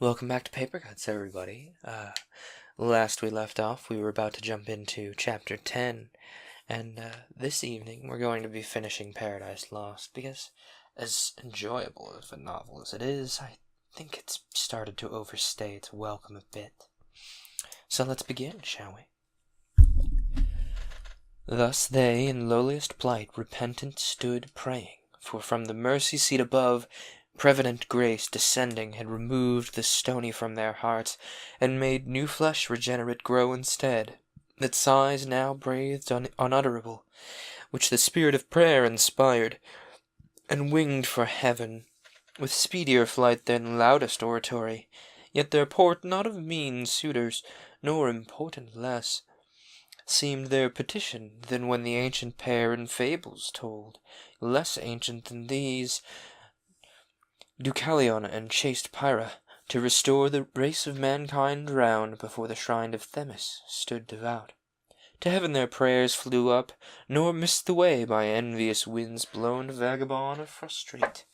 Welcome back to Paper Cuts, everybody. Last we left off, we were about to jump into Chapter 10, and this evening we're going to be finishing Paradise Lost, because as enjoyable of a novel as it is, I think it's started to overstay its welcome a bit. So let's begin, shall we? Thus they, in lowliest plight, repentant stood praying, for from the mercy seat above, prevenient grace descending had removed the stony from their hearts, and made new flesh regenerate grow instead, that sighs now breathed unutterable, which the spirit of prayer inspired, and winged for heaven, with speedier flight than loudest oratory, yet their port not of mean suitors, nor important less, seemed their petition than when the ancient pair in fables told, less ancient than these, Deucalion and chaste Pyrrha, to restore the race of mankind drowned before the shrine of Themis, stood devout. To heaven their prayers flew up, nor missed the way by envious winds blown to vagabond or frustrate.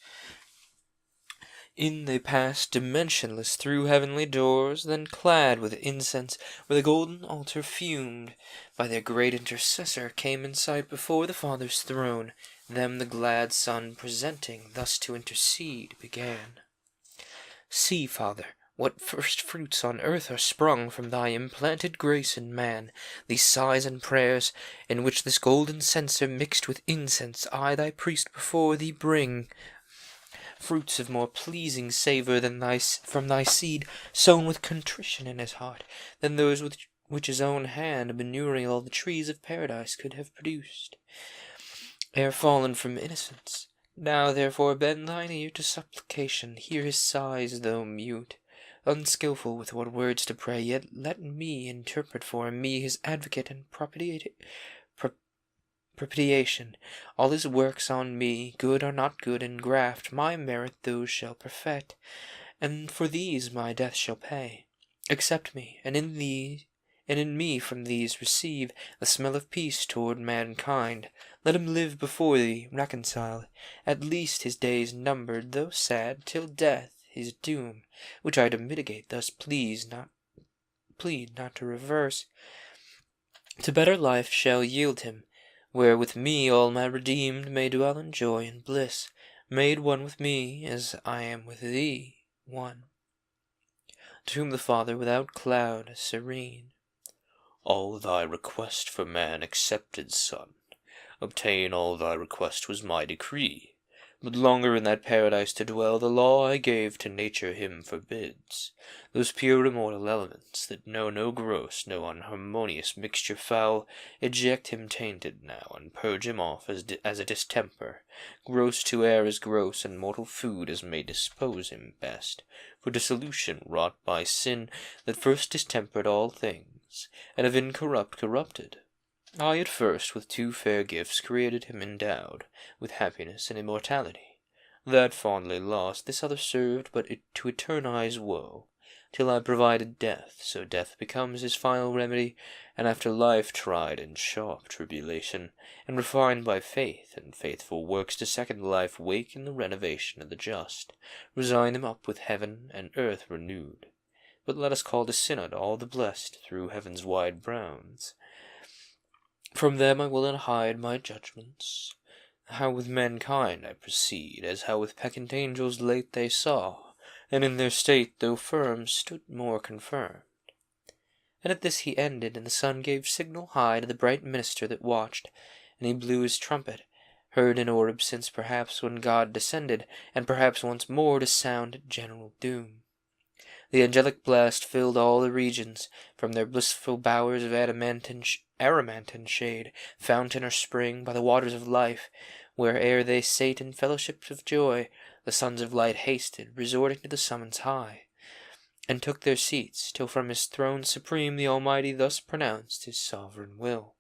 In they passed dimensionless through heavenly doors, then clad with incense, where the golden altar fumed, by their great intercessor came in sight before the Father's throne. Them the glad Son presenting, thus to intercede began. See, Father, what first fruits on earth are sprung from thy implanted grace in man, these sighs and prayers, in which this golden censer mixed with incense I thy priest before thee bring, fruits of more pleasing savour than from thy seed, sown with contrition in his heart, than those which his own hand, manuring all the trees of paradise, could have produced, ere fallen from innocence. Now therefore bend thine ear to supplication, hear his sighs though mute, unskilful with what words to pray, yet let me interpret for me his advocate and propitiation. All his works on me, good or not good, engraft, my merit those shall perfect, and for these my death shall pay. Accept me, and in me from these receive the smell of peace toward mankind. Let him live before thee, reconciled, at least his days numbered, though sad, till death, his doom, which I to mitigate thus plead not to reverse, to better life shall yield him, where with me all my redeemed may dwell in joy and bliss, made one with me, as I am with thee, one. To whom the Father, without cloud, serene, All thy request for man accepted, son. Obtain all thy request was my decree. But longer in that paradise to dwell, the law I gave to nature him forbids. Those pure immortal elements, that know no gross, no unharmonious mixture foul, eject him tainted now, and purge him off as a distemper, gross to air as gross, and mortal food as may dispose him best, for dissolution wrought by sin, that first distempered all things, and of incorrupt corrupted. I at first with two fair gifts created him endowed with happiness and immortality. That fondly lost, this other served but to eternize woe, till I provided death, so death becomes his final remedy, and after life tried in sharp tribulation, and refined by faith and faithful works to second life, wake in the renovation of the just, resign them up with heaven and earth renewed. But let us call to synod all the blessed through heaven's wide bounds. From them I will not hide my judgments, how with mankind I proceed, as how with peccant angels late they saw, and in their state, though firm, stood more confirmed. And at this he ended, and the sun gave signal high to the bright minister that watched, and he blew his trumpet, heard in orb since perhaps when God descended, and perhaps once more to sound general doom. The angelic blast filled all the regions, from their blissful bowers of adamantine shade, fountain or spring, by the waters of life, where'er they sate in fellowships of joy, the sons of light hasted, resorting to the summons high, and took their seats, till from his throne supreme the Almighty thus pronounced his sovereign will.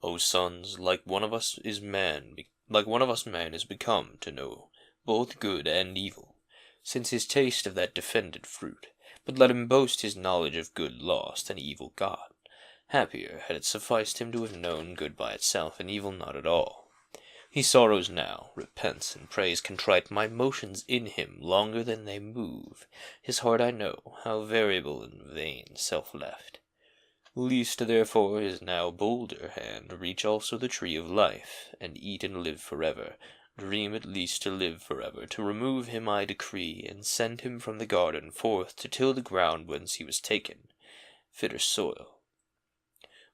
O sons, like one of us man is become to know both good and evil, since his taste of that defended fruit, but let him boast his knowledge of good lost and evil got. Happier had it sufficed him to have known good by itself and evil not at all. He sorrows now, repents, and prays contrite. My motions in him longer than they move. His heart I know, how variable and vain, self-left. Least therefore his now bolder hand reach also the tree of life, and eat and live forever. Dream at least to live forever. To remove him I decree, and send him from the garden forth to till the ground whence he was taken, fitter soil.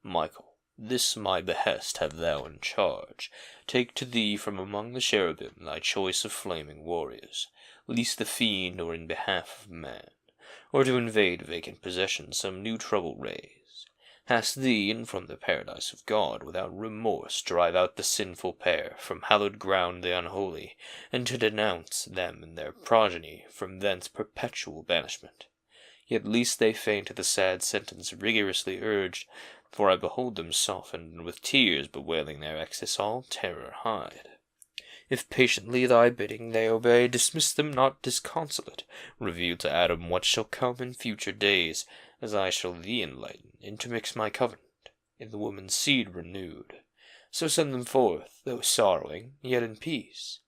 Michael, this my behest have thou in charge. Take to thee from among the cherubim thy choice of flaming warriors, lest the fiend or in behalf of man, or to invade vacant possession some new trouble raise. Hast thee, and from the paradise of God, without remorse drive out the sinful pair, from hallowed ground the unholy, and to denounce them and their progeny from thence perpetual banishment. Yet least they faint the sad sentence rigorously urged, for I behold them softened, and with tears bewailing their excess all terror hide. If patiently thy bidding they obey, dismiss them not disconsolate. Reveal to Adam what shall come in future days, as I shall thee enlighten, intermix my covenant, in the woman's seed renewed. So send them forth, though sorrowing, yet in peace.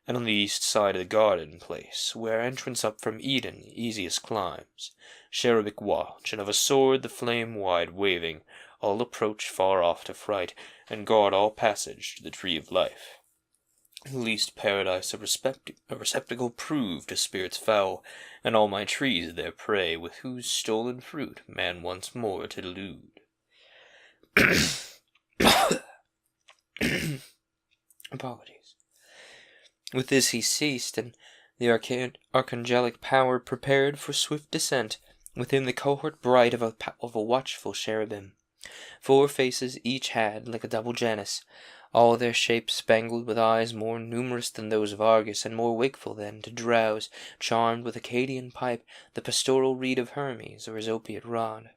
And on the east side of the garden place, where entrance up from Eden easiest climbs, cherubic watch, and of a sword the flame wide waving, all approach far off to fright, and guard all passage to the tree of life. Least paradise a receptacle prove to spirits foul, and all my trees their prey, with whose stolen fruit man once more to delude. Apologies. With this he ceased, and the archangelic power prepared for swift descent within the cohort bright of a watchful cherubim. 4 faces each had, like a double Janus, all their shapes spangled with eyes more numerous than those of Argus, and more wakeful than, to drowse, charmed with Akkadian pipe, the pastoral reed of Hermes, or his opiate rod.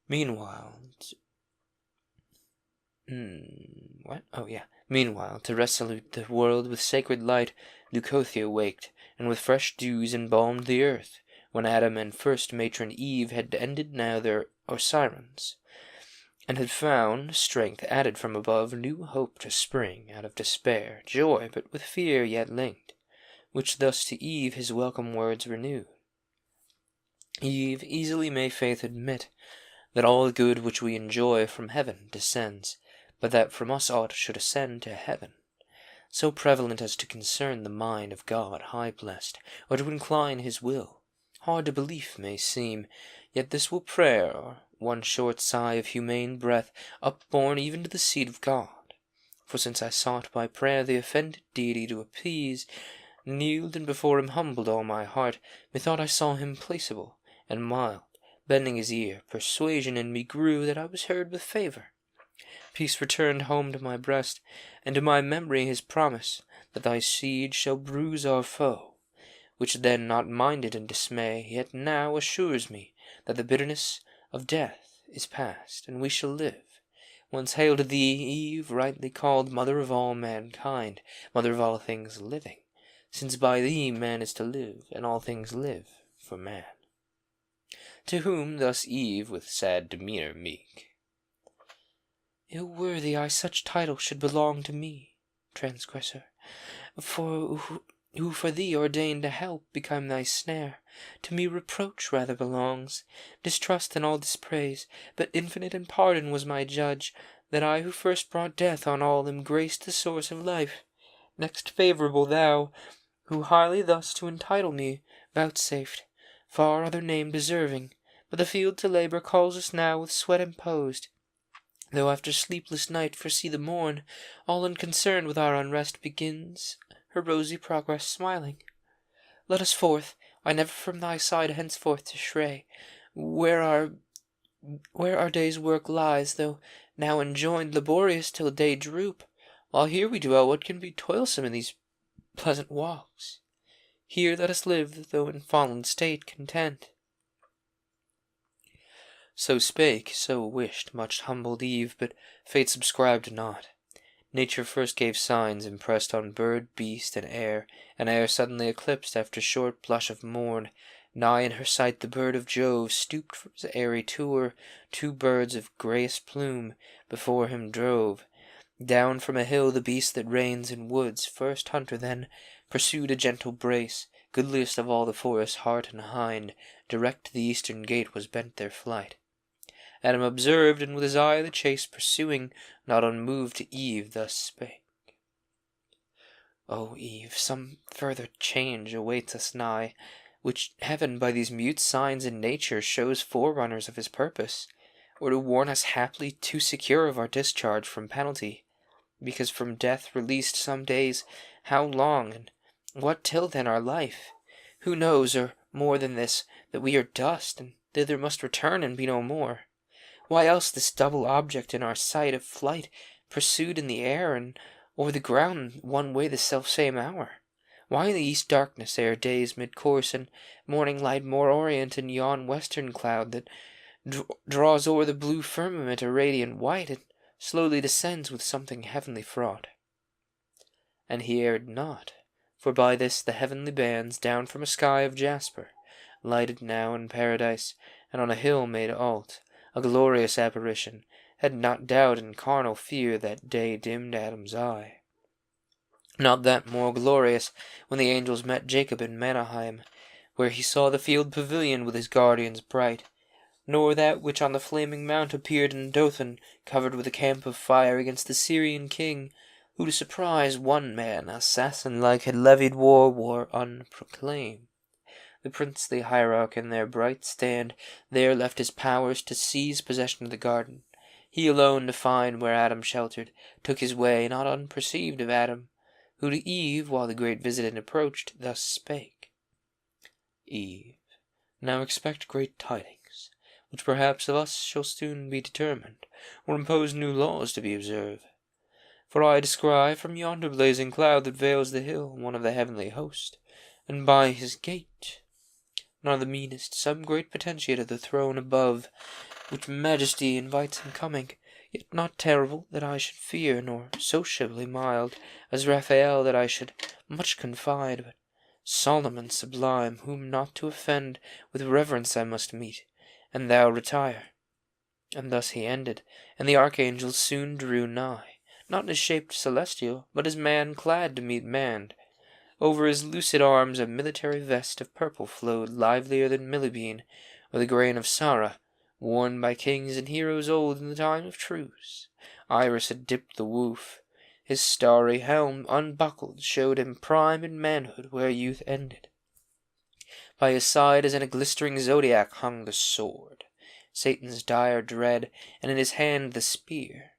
Meanwhile, Meanwhile, to resolute the world with sacred light, Leucothea waked, and with fresh dews embalmed the earth, when Adam and first matron Eve had ended now their Osirons, and had found strength added from above, new hope to spring out of despair, joy, but with fear yet linked, which thus to Eve his welcome words renewed. Eve, easily may faith admit that all good which we enjoy from heaven descends, but that from us aught should ascend to heaven, so prevalent as to concern the mind of God high blessed, or to incline his will, hard to belief may seem, yet this will prayer, or one short sigh of humane breath, upborne even to the seat of God. For since I sought by prayer the offended deity to appease, kneeled and before him humbled all my heart, methought I saw him placeable and mild, bending his ear, persuasion in me grew that I was heard with favour. Peace returned home to my breast, and to my memory his promise, that thy seed shall bruise our foe, which then not minded in dismay, yet now assures me that the bitterness of death is past, and we shall live. Once hail to thee, Eve, rightly called mother of all mankind, mother of all things living, since by thee man is to live, and all things live for man. To whom thus Eve with sad demeanour meek: Ill worthy I such title should belong to me, transgressor, for who for thee ordained to help become thy snare. To me reproach rather belongs, distrust and all dispraise, but infinite in pardon was my judge, that I who first brought death on all am graced the source of life. Next favourable thou, who highly thus to entitle me vouchsafed, far other name deserving, but the field to labour calls us now with sweat imposed. Though after sleepless night foresee the morn, all unconcerned with our unrest begins her rosy progress smiling. Let us forth, I never from thy side henceforth to stray, where our day's work lies, though now enjoined laborious till day droop, while here we dwell what can be toilsome in these pleasant walks. Here let us live, though in fallen state content. So spake, so wished, much humbled Eve, but fate subscribed not. Nature first gave signs impressed on bird, beast, and air suddenly eclipsed after short blush of morn. Nigh in her sight the bird of Jove stooped from his airy tour, 2 birds of greyest plume before him drove, Down from a hill the beast that reigns in woods, first hunter then, pursued a gentle brace, goodliest of all the forest, heart and hind, direct to the eastern gate was bent their flight. Adam observed, and with his eye the chase pursuing, not unmoved to Eve thus spake. O Eve, some further change awaits us nigh, which heaven by these mute signs in nature shows forerunners of his purpose, or to warn us haply too secure of our discharge from penalty, because from death released some days, how long, and what till then our life? Who knows, or more than this, that we are dust, and thither must return and be no more? Why else this double object in our sight of flight, pursued in the air and o'er the ground one way the selfsame hour? Why the east darkness ere day's mid-course, and morning light more orient in yon western cloud that draws o'er the blue firmament a radiant white, and slowly descends with something heavenly fraught? And he erred not, for by this the heavenly bands, down from a sky of jasper, lighted now in paradise, and on a hill made alt, a glorious apparition, had not doubt and carnal fear that day dimmed Adam's eye. Not that more glorious, when the angels met Jacob in Manaheim, where he saw the field pavilion with his guardians bright, nor that which on the flaming mount appeared in Dothan, covered with a camp of fire against the Syrian king, who to surprise one man, assassin-like, had levied war unproclaimed. The princely hierarch in their bright stand there left his powers to seize possession of the garden. He alone to find where Adam sheltered, took his way, not unperceived of Adam, who to Eve, while the great visitant approached, thus spake. Eve, now expect great tidings, which perhaps of us shall soon be determined, or impose new laws to be observed. For I descry from yonder blazing cloud that veils the hill one of the heavenly host, and by his gate, not the meanest, some great potentiate of the throne above, which majesty invites him coming, yet not terrible that I should fear, nor sociably mild as Raphael that I should much confide, but solemn and sublime, whom not to offend with reverence I must meet, and thou retire. And thus he ended, and the archangel soon drew nigh, not in his shape celestial, but as man clad to meet man. Over his lucid arms a military vest of purple flowed, livelier than Milibene, or the grain of Sara, worn by kings and heroes old in the time of truce. Iris had dipped the woof. His starry helm, unbuckled, showed him prime in manhood where youth ended. By his side, as in a glistering zodiac, hung the sword, Satan's dire dread, and in his hand the spear.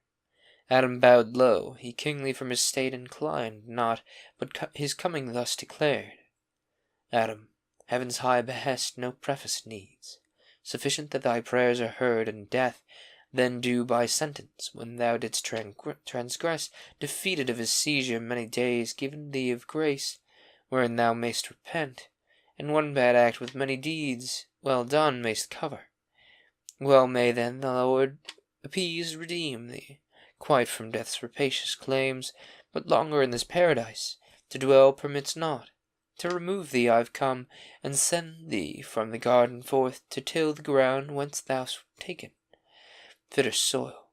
Adam bowed low, he kingly from his state inclined not, but his coming thus declared. Adam, heaven's high behest no preface needs, sufficient that thy prayers are heard, and death then due by sentence, when thou didst transgress, defeated of his seizure many days, given thee of grace, wherein thou mayst repent, and one bad act with many deeds well done mayst cover. Well may then the Lord appease, redeem thee, quite from death's rapacious claims, but longer in this paradise to dwell permits not. To remove thee I've come, and send thee from the garden forth to till the ground whence thou'st taken, fitter soil.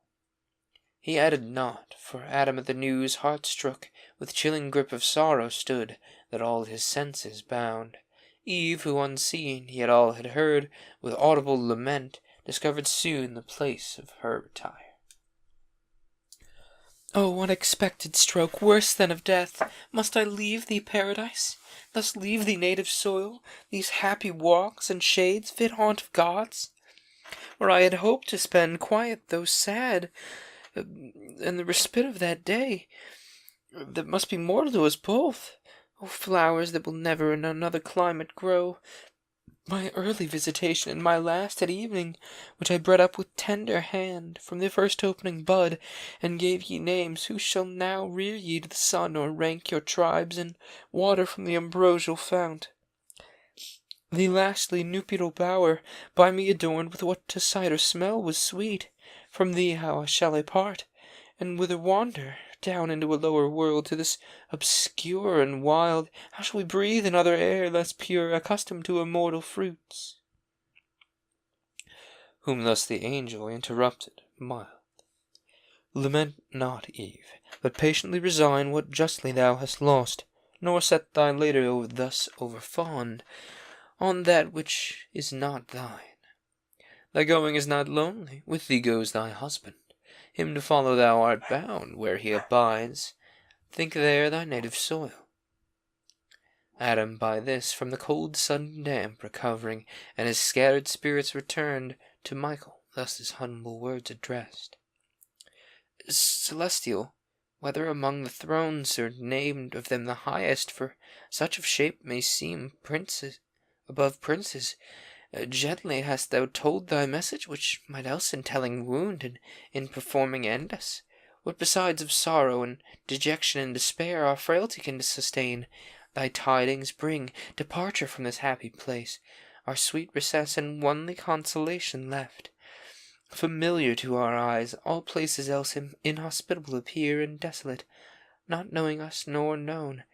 He added not, for Adam at the news, heart struck, with chilling grip of sorrow stood, that all his senses bound. Eve, who unseen, yet all had heard, with audible lament, discovered soon the place of her retire. Oh, unexpected stroke, worse than of death! Must I leave thee, paradise? Thus leave thee, native soil, these happy walks and shades, fit haunt of gods? Where I had hoped to spend quiet, though sad, and the respite of that day, that must be mortal to us both. Oh, flowers that will never in another climate grow! My early visitation, and my last at evening, which I bred up with tender hand, from the first opening bud, and gave ye names, who shall now rear ye to the sun, or rank your tribes in water from the ambrosial fount? The lastly nuptial bower, by me adorned with what to sight or smell was sweet. From thee how shall I part, and whither wander? Down into a lower world, to this obscure and wild. How shall we breathe another air less pure, accustomed to immortal fruits? Whom thus the angel interrupted, mild. Lament not, Eve, but patiently resign what justly thou hast lost, nor set thy later thus overfond on that which is not thine. Thy going is not lonely, with thee goes thy husband. Him to follow thou art bound, where he abides. Think there thy native soil. Adam by this from the cold sudden damp recovering, and his scattered spirits returned, to Michael thus his humble words addressed. Celestial, whether among the thrones or named of them the highest, for such of shape may seem princes above princes, gently hast thou told thy message, which might else in telling wound, and in performing end us. What besides of sorrow and dejection and despair our frailty can sustain, thy tidings bring departure from this happy place, our sweet recess and only consolation left. Familiar to our eyes, all places else inhospitable appear and desolate, not knowing us nor known.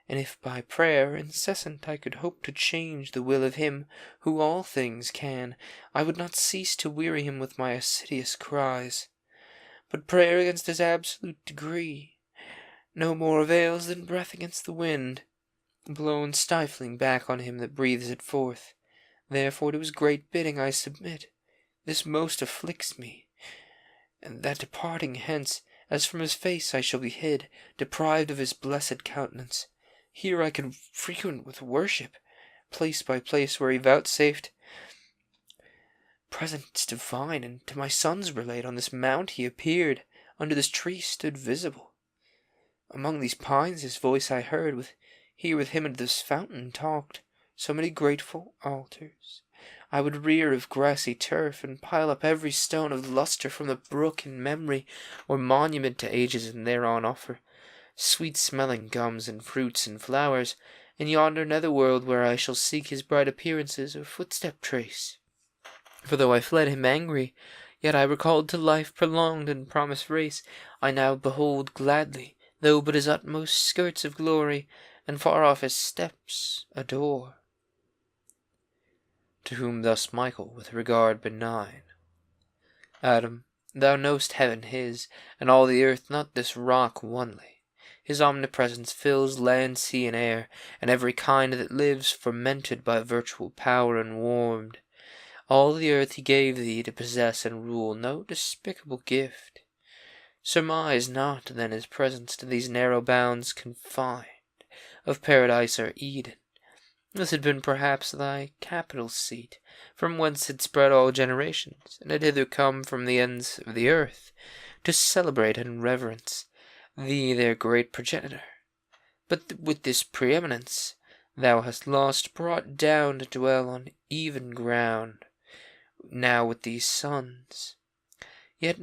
And if by prayer incessant I could hope to change the will of him who all things can, I would not cease to weary him with my assiduous cries. But prayer against his absolute degree no more avails than breath against the wind, blown stifling back on him that breathes it forth. Therefore to his great bidding I submit. This most afflicts me, and that departing hence, as from his face I shall be hid, deprived of his blessed countenance. Here I can frequent with worship, place by place where he vouchsafed presence divine, and to my sons relate, on this mount he appeared, under this tree stood visible. Among these pines his voice I heard, here with him at this fountain talked, so many grateful altars I would rear of grassy turf, and pile up every stone of lustre from the brook in memory, or monument to ages, and thereon offer sweet-smelling gums and fruits and flowers, in yonder nether-world where I shall seek his bright appearances or footstep trace. For though I fled him angry, yet I recalled to life prolonged and promised race, I now behold gladly, though but his utmost skirts of glory, and far off his steps adore. To whom thus Michael with regard benign: Adam, thou know'st heaven his, and all the earth, not this rock only. His omnipresence fills land, sea, and air, and every kind that lives, fermented by virtual power and warmed. All the earth he gave thee to possess and rule, no despicable gift. Surmise not then his presence to these narrow bounds confined, of paradise or Eden. This had been perhaps thy capital seat, from whence had spread all generations, and had hither come from the ends of the earth, to celebrate and reverence thee their great progenitor. But with this preeminence thou hast lost, brought down to dwell on even ground, now with these sons. Yet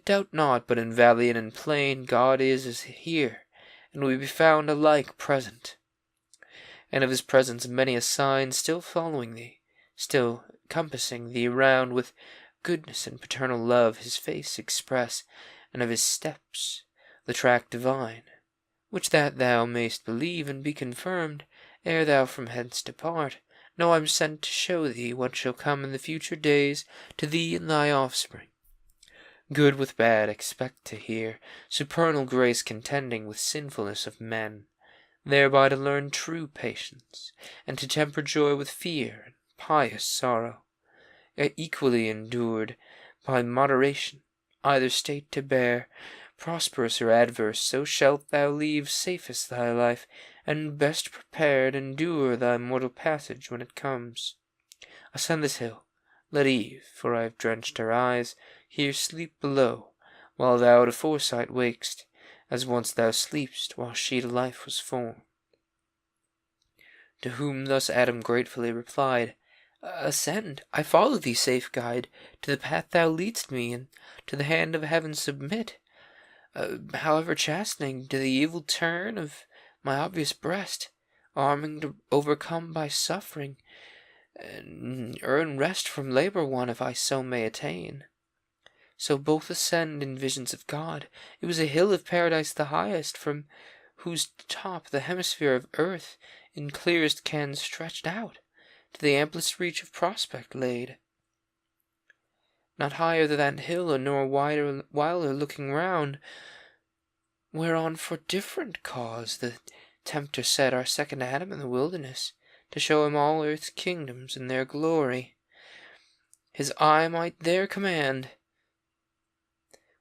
doubt not, but in valley and in plain, God is as here, and we be found alike present. And of his presence many a sign still following thee, still compassing thee round with goodness and paternal love his face express, and of his steps the track divine, which that thou mayst believe and be confirmed, ere thou from hence depart, know I'm sent to show thee what shall come in the future days to thee and thy offspring. Good with bad expect to hear, supernal grace contending with sinfulness of men, thereby to learn true patience, and to temper joy with fear and pious sorrow, equally endured by moderation, either state to bear, prosperous or adverse. So shalt thou leave safest thy life, and best prepared endure thy mortal passage when it comes. Ascend this hill, let Eve, for I have drenched her eyes, here sleep below, while thou to foresight wakest, as once thou sleep'st while she to life was formed. To whom thus Adam gratefully replied, Ascend, I follow thee, safe guide, to the path thou leadst me, and to the hand of heaven submit. However chastening to the evil turn of my obvious breast, arming to overcome by suffering, and earn rest from labor one, if I so may attain. So both ascend in visions of God. It was a hill of paradise the highest, from whose top the hemisphere of earth in clearest can stretched out, to the amplest reach of prospect laid. not higher than that hill, nor wider wilder looking round, whereon for different cause the tempter set our second Adam in the wilderness, to show him all earth's kingdoms and their glory. His eye might there command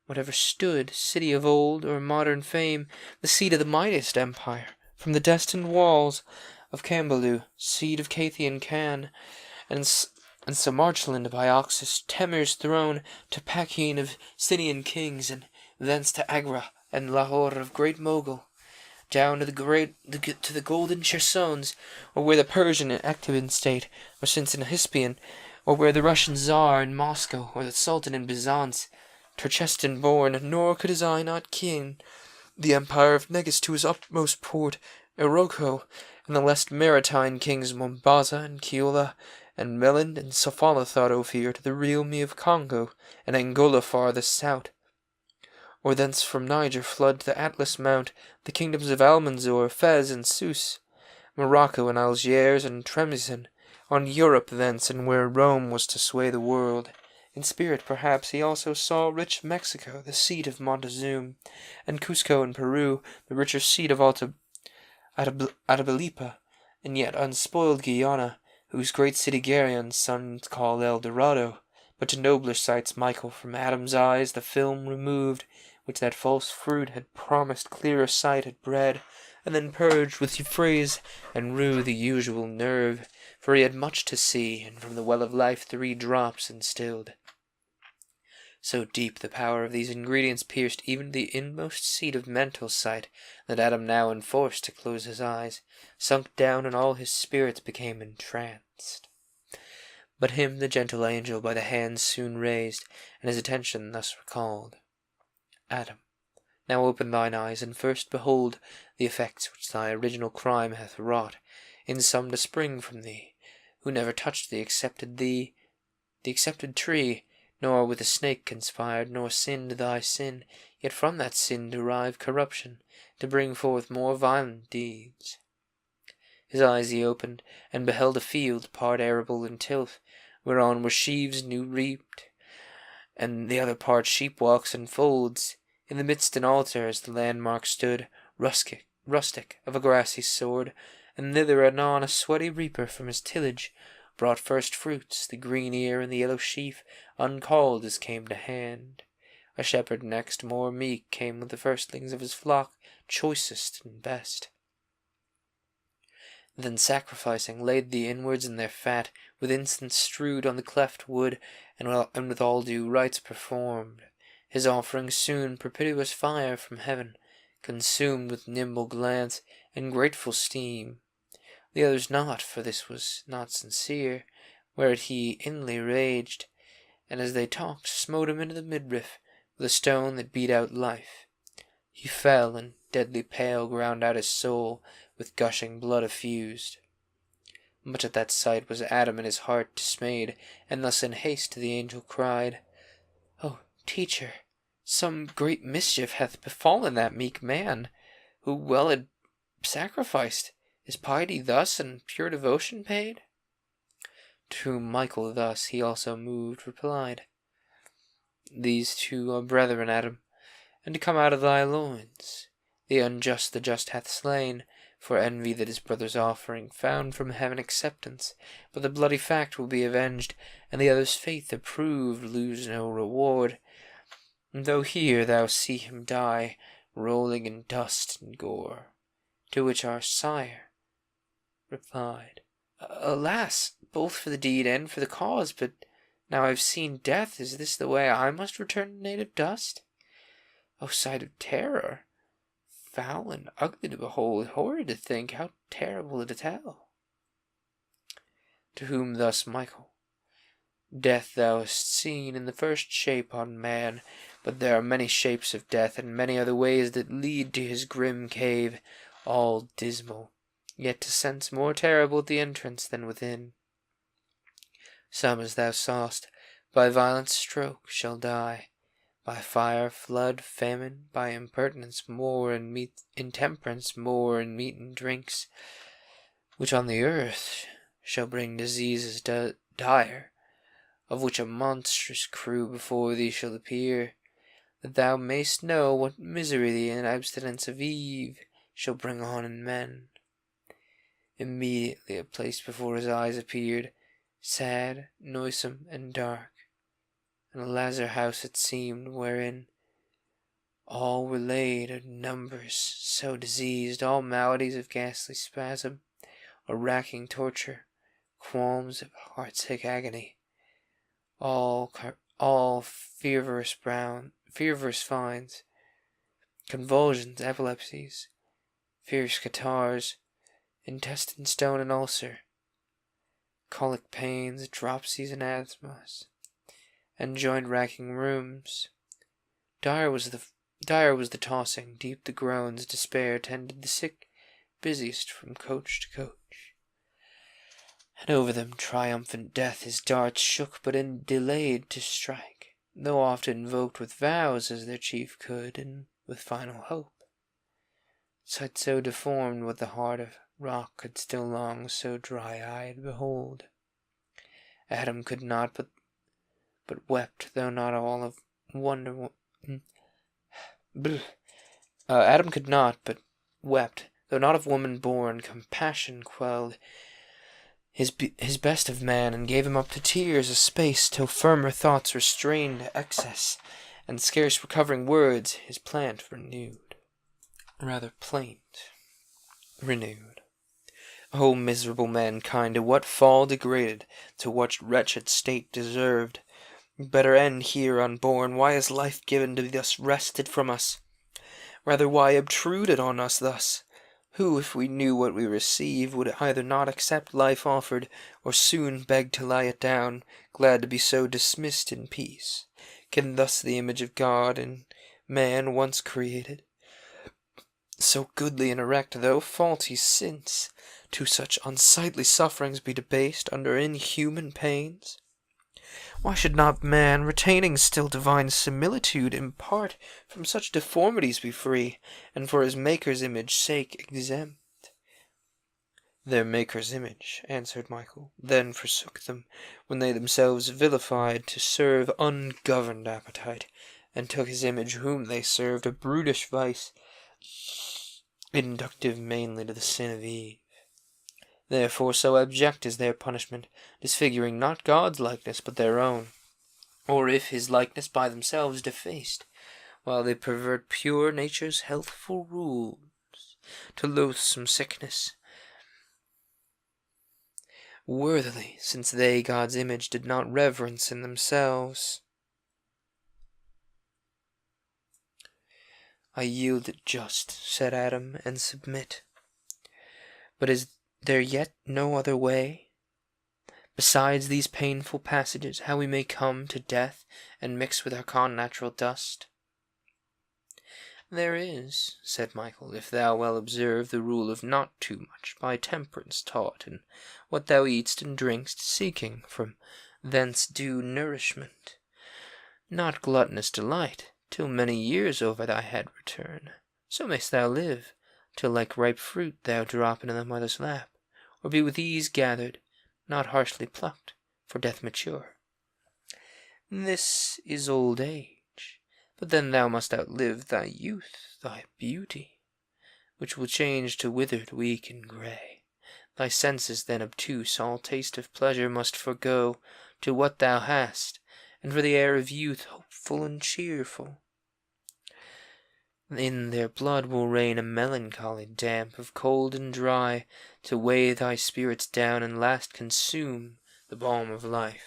whatever stood, city of old or modern fame, the seat of the mightiest empire, from the destined walls of Cambalu, seed of Cathy and Can, and Samarchland by Oxus, Temir's throne, to Pakine of Scythian kings, and thence to Agra and Lahore of great Mogul, down to the golden Chersons, or where the Persian and Ectoban state, or since in Hispian, or where the Russian Tsar in Moscow, or the Sultan in Byzance, Turchestan born, nor could his eye not ken the empire of Negus to his utmost port, Iroko, and the less maritime kings Mombasa and Kiola, and Melinde and Sofala thought Ophir to the real me of Congo, and Angola farthest south. Or thence from Niger flood to the Atlas Mount, the kingdoms of Almanzor, Fez, and Sousse, Morocco and Algiers and Tremizan, on Europe thence, and where Rome was to sway the world. In spirit, perhaps, he also saw rich Mexico, the seat of Montezuma, and Cusco in Peru, the richer seat of Atabalpa, and yet unspoiled Guyana, whose great city Gerion's sons call El Dorado. But to nobler sights Michael from Adam's eyes the film removed, which that false fruit had promised clearer sight had bred, and then purged with Euphrates and rue the usual nerve, for he had much to see, and from the well of life 3 drops instilled. So deep the power of these ingredients pierced even the inmost seat of mental sight, that Adam now enforced to close his eyes, sunk down, and all his spirits became entranced. But him the gentle angel by the hand soon raised, and his attention thus recalled. Adam, now open thine eyes, and first behold the effects which thy original crime hath wrought, in some to spring from thee, who never touched the accepted tree, nor with a snake conspired, nor sinned thy sin, yet from that sin derive corruption, to bring forth more violent deeds. His eyes he opened, and beheld a field, part arable and tilth, whereon were sheaves new reaped, and the other part sheep-walks and folds. In the midst an altar, as the landmark stood, rustic, of a grassy sword, and thither anon a sweaty reaper from his tillage brought first fruits, the green ear and the yellow sheaf, uncalled as came to hand. A shepherd next, more meek, came with the firstlings of his flock, choicest and best. Then sacrificing, laid the inwards in their fat, with incense strewed on the cleft wood, and with all due rites performed. His offering soon propitious fire from heaven, consumed with nimble glance and grateful steam. The others not, for this was not sincere, whereat he inly raged, and as they talked, smote him into the midriff with a stone that beat out life. He fell, and deadly pale ground out his soul, with gushing blood effused. Much at that sight was Adam in his heart dismayed, and thus in haste the angel cried, "O teacher, some great mischief hath befallen that meek man, who well had sacrificed. Is piety thus and pure devotion paid?" To whom Michael thus, he also moved, replied, "These 2 are brethren, Adam, and to come out of thy loins. The unjust the just hath slain, for envy that his brother's offering found from heaven acceptance, but the bloody fact will be avenged, and the other's faith approved lose no reward. And though here thou see him die, rolling in dust and gore." To which our sire replied, "Alas, both for the deed and for the cause, but now I've seen death, is this the way I must return to native dust? O sight of terror! Foul and ugly to behold, horrid to think, how terrible to tell." To whom thus Michael, "Death thou hast seen in the first shape on man, but there are many shapes of death, and many are the ways that lead to his grim cave, all dismal, yet to sense more terrible at the entrance than within. Some, as thou saw'st, by violent stroke shall die, by fire, flood, famine, by impertinence more and intemperance more in meat and drinks, which on the earth shall bring diseases dire, of which a monstrous crew before thee shall appear, that thou mayst know what misery the abstinence of Eve shall bring on in men. Immediately a place before his eyes appeared, sad, noisome, and dark, and a lazar house it seemed, wherein all were laid in numbers so diseased, all maladies of ghastly spasm, or racking torture, qualms of heart-sick agony, all feverish fines, convulsions, epilepsies, fierce catarrhs, intestine stone and ulcer, colic pains, dropsies and asthmas, and joint-racking rheums. Dire was the tossing, deep the groans, despair tended the sick busiest from coach to coach. And over them triumphant death his darts shook, but delayed to strike, though oft invoked with vows as their chief could, and with final hope. Sight so deformed what the heart of rock could still long so dry-eyed behold. Adam could not but wept, though not all of wonder. Adam could not but wept, though not of woman born. Compassion quelled his best of man, and gave him up to tears a space, till firmer thoughts restrained excess, and scarce recovering words, his plaint renewed. O miserable mankind, to what fall degraded, to what wretched state deserved! Better end here unborn. Why is life given to be thus wrested from us? Rather, why obtruded on us thus? Who, if we knew what we receive, would either not accept life offered, or soon beg to lie it down, glad to be so dismissed in peace? Can thus the image of God in man once created, so goodly and erect, though faulty since, to such unsightly sufferings be debased under inhuman pains? Why should not man, retaining still divine similitude, impart from such deformities be free, and for his Maker's image sake exempt? Their Maker's image, answered Michael, then forsook them, when they themselves vilified to serve ungoverned appetite, and took his image whom they served, a brutish vice, inductive mainly to the sin of Eve. Therefore so abject is their punishment, disfiguring not God's likeness but their own, or if his likeness by themselves defaced, while they pervert pure nature's healthful rules to loathsome sickness, worthily, since they God's image did not reverence in themselves. I yield it just, said Adam, and submit. But is there yet no other way, besides these painful passages, how we may come to death and mix with our connatural dust? There is, said Michael, if thou well observe the rule of not too much, by temperance taught, in what thou eat'st and drink'st, seeking from thence due nourishment, not gluttonous delight, till many years over thy head return. So mayst thou live, till like ripe fruit thou drop into thy mother's lap, or be with ease gathered, not harshly plucked, for death mature. This is old age, but then thou must outlive thy youth, thy beauty, which will change to withered, weak, and grey. Thy senses then obtuse, all taste of pleasure must forego, to what thou hast, and for the air of youth hopeful and cheerful. In their blood will reign a melancholy damp of cold and dry, to weigh thy spirits down and last consume the balm of life.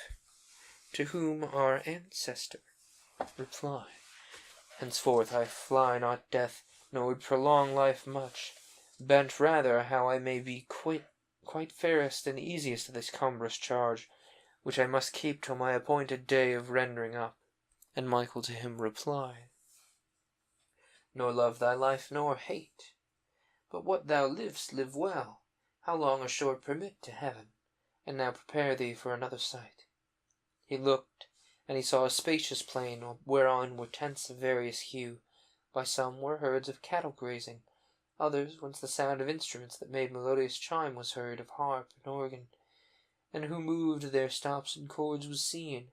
To whom our ancestor reply, henceforth I fly not death, nor would prolong life much, bent rather how I may be quite fairest and easiest of this cumbrous charge, which I must keep till my appointed day of rendering up. And Michael to him replied, nor love thy life nor hate, but what thou liv'st live well, how long or short permit to heaven, and now prepare thee for another sight. He looked, and he saw a spacious plain, whereon were tents of various hue. By some were herds of cattle grazing, others whence the sound of instruments that made melodious chime was heard, of harp and organ, and who moved their stops and chords was seen.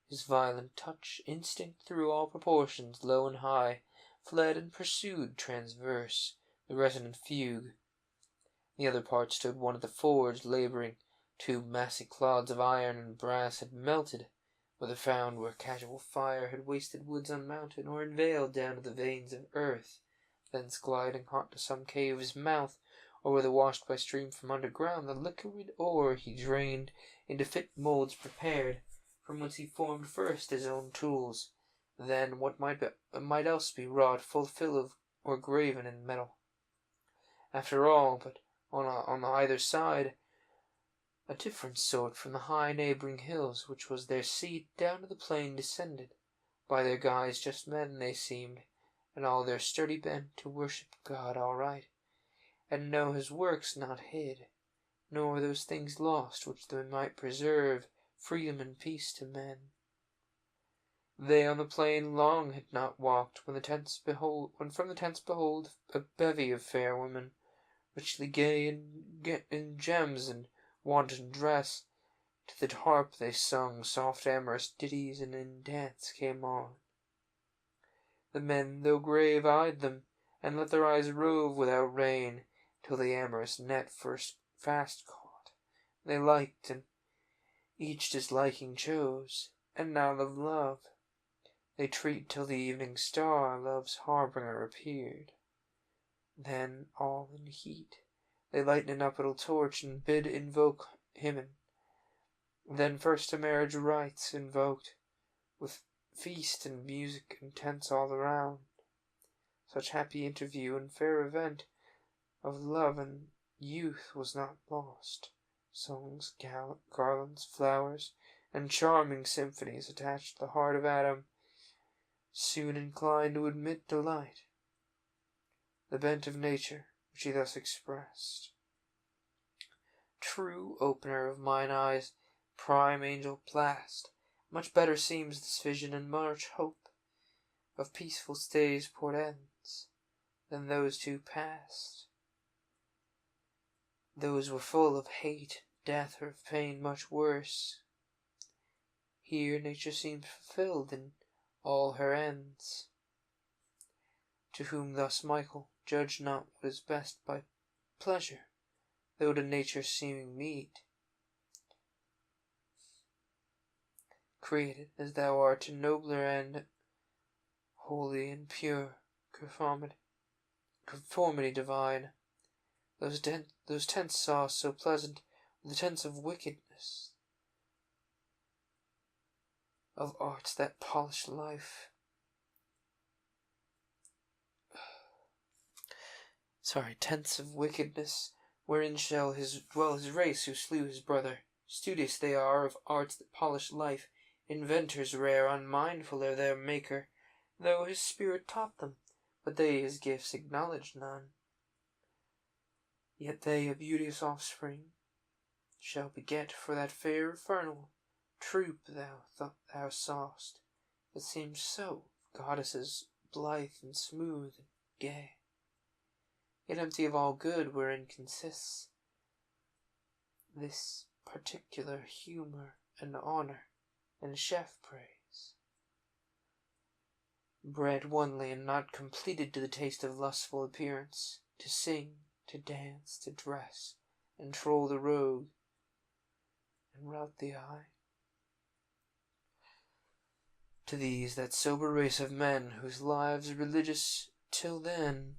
His violent touch, instinct through all proportions, low and high, fled and pursued transverse the resonant fugue. The other part stood one at the forge, labouring. Two massy clods of iron and brass had melted, whether found where casual fire had wasted woods unmounted, or unveiled down to the veins of earth, thence gliding hot to some cave's mouth, or whether washed by stream from underground, the liquid ore he drained into fit moulds prepared, from whence he formed first his own tools, then what might else be wrought full fill of or graven in metal. After all, but on either side, a different sort from the high neighbouring hills, which was their seat, down to the plain descended. By their guise just men they seemed, and all their sturdy bent to worship God aright, and know his works not hid, nor those things lost which they might preserve freedom and peace to men. They on the plain long had not walked, when from the tents behold a bevy of fair women, richly gay in gems and wanton dress. To the harp they sung soft amorous ditties, and in dance came on. The men, though grave, eyed them, and let their eyes rove without rein, till the amorous net first fast caught. They liked, and each disliking chose, and now love. They treat till the evening star, love's harbinger, appeared. Then, all in heat, they light an uphill torch, and bid invoke hymen. Then first to marriage rites invoked, with feast and music and tents all around. Such happy interview and fair event of love and youth was not lost. Songs, garlands, flowers, and charming symphonies attached the heart of Adam, soon inclined to admit delight. The bent of nature, which he thus expressed: true opener of mine eyes, prime angel blast, much better seems this vision and much hope of peaceful stays port ends than those two past. Those were full of hate, death, or of pain much worse. Here nature seems fulfilled in all her ends. To whom thus Michael, judge not what is best by pleasure, though to nature seeming meet. Created as thou art to nobler end, holy and pure, conformity divine. Those tents saw so pleasant were the tents of wickedness, of arts that polish life. Tents of wickedness, wherein shall dwell his race who slew his brother. Studious they are of arts that polish life, inventors rare, unmindful of their maker, though his spirit taught them, but they his gifts acknowledge none. Yet they a beauteous offspring shall beget, for that fair infernal troop thou saw'st, that seemed so, goddesses blithe and smooth and gay, yet empty of all good wherein consists this particular humour and honour and chef praise, bred only and not completed to the taste of lustful appearance, to sing, to dance, to dress, and troll the rogue, and rout the eye. To these, that sober race of men, whose lives religious till then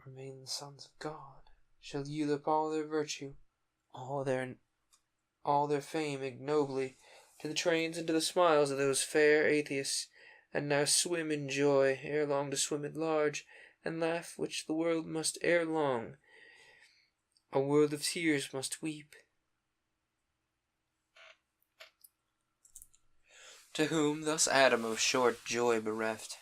remain the sons of God, shall yield up all their virtue, all their fame ignobly, to the trains and to the smiles of those fair atheists, and now swim in joy, ere long to swim at large, and laugh which the world must ere long, a world of tears must weep. To whom thus Adam of short joy bereft: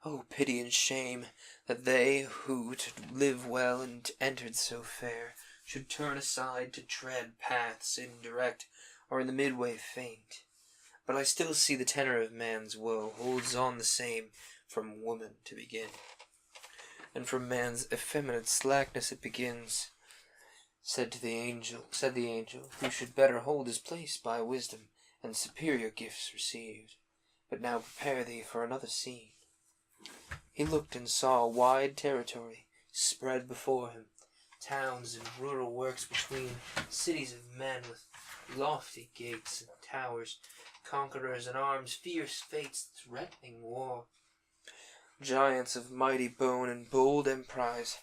O pity and shame, that they who to live well and entered so fair should turn aside to tread paths indirect, or in the midway faint. But I still see the tenor of man's woe holds on the same from woman to begin, and from man's effeminate slackness it begins. said the angel, who should better hold his place by wisdom and superior gifts received. But now prepare thee for another scene. He looked and saw a wide territory spread before him, towns and rural works between, cities of men with lofty gates and towers, conquerors in arms, fierce fates threatening war, giants of mighty bone and bold emprise,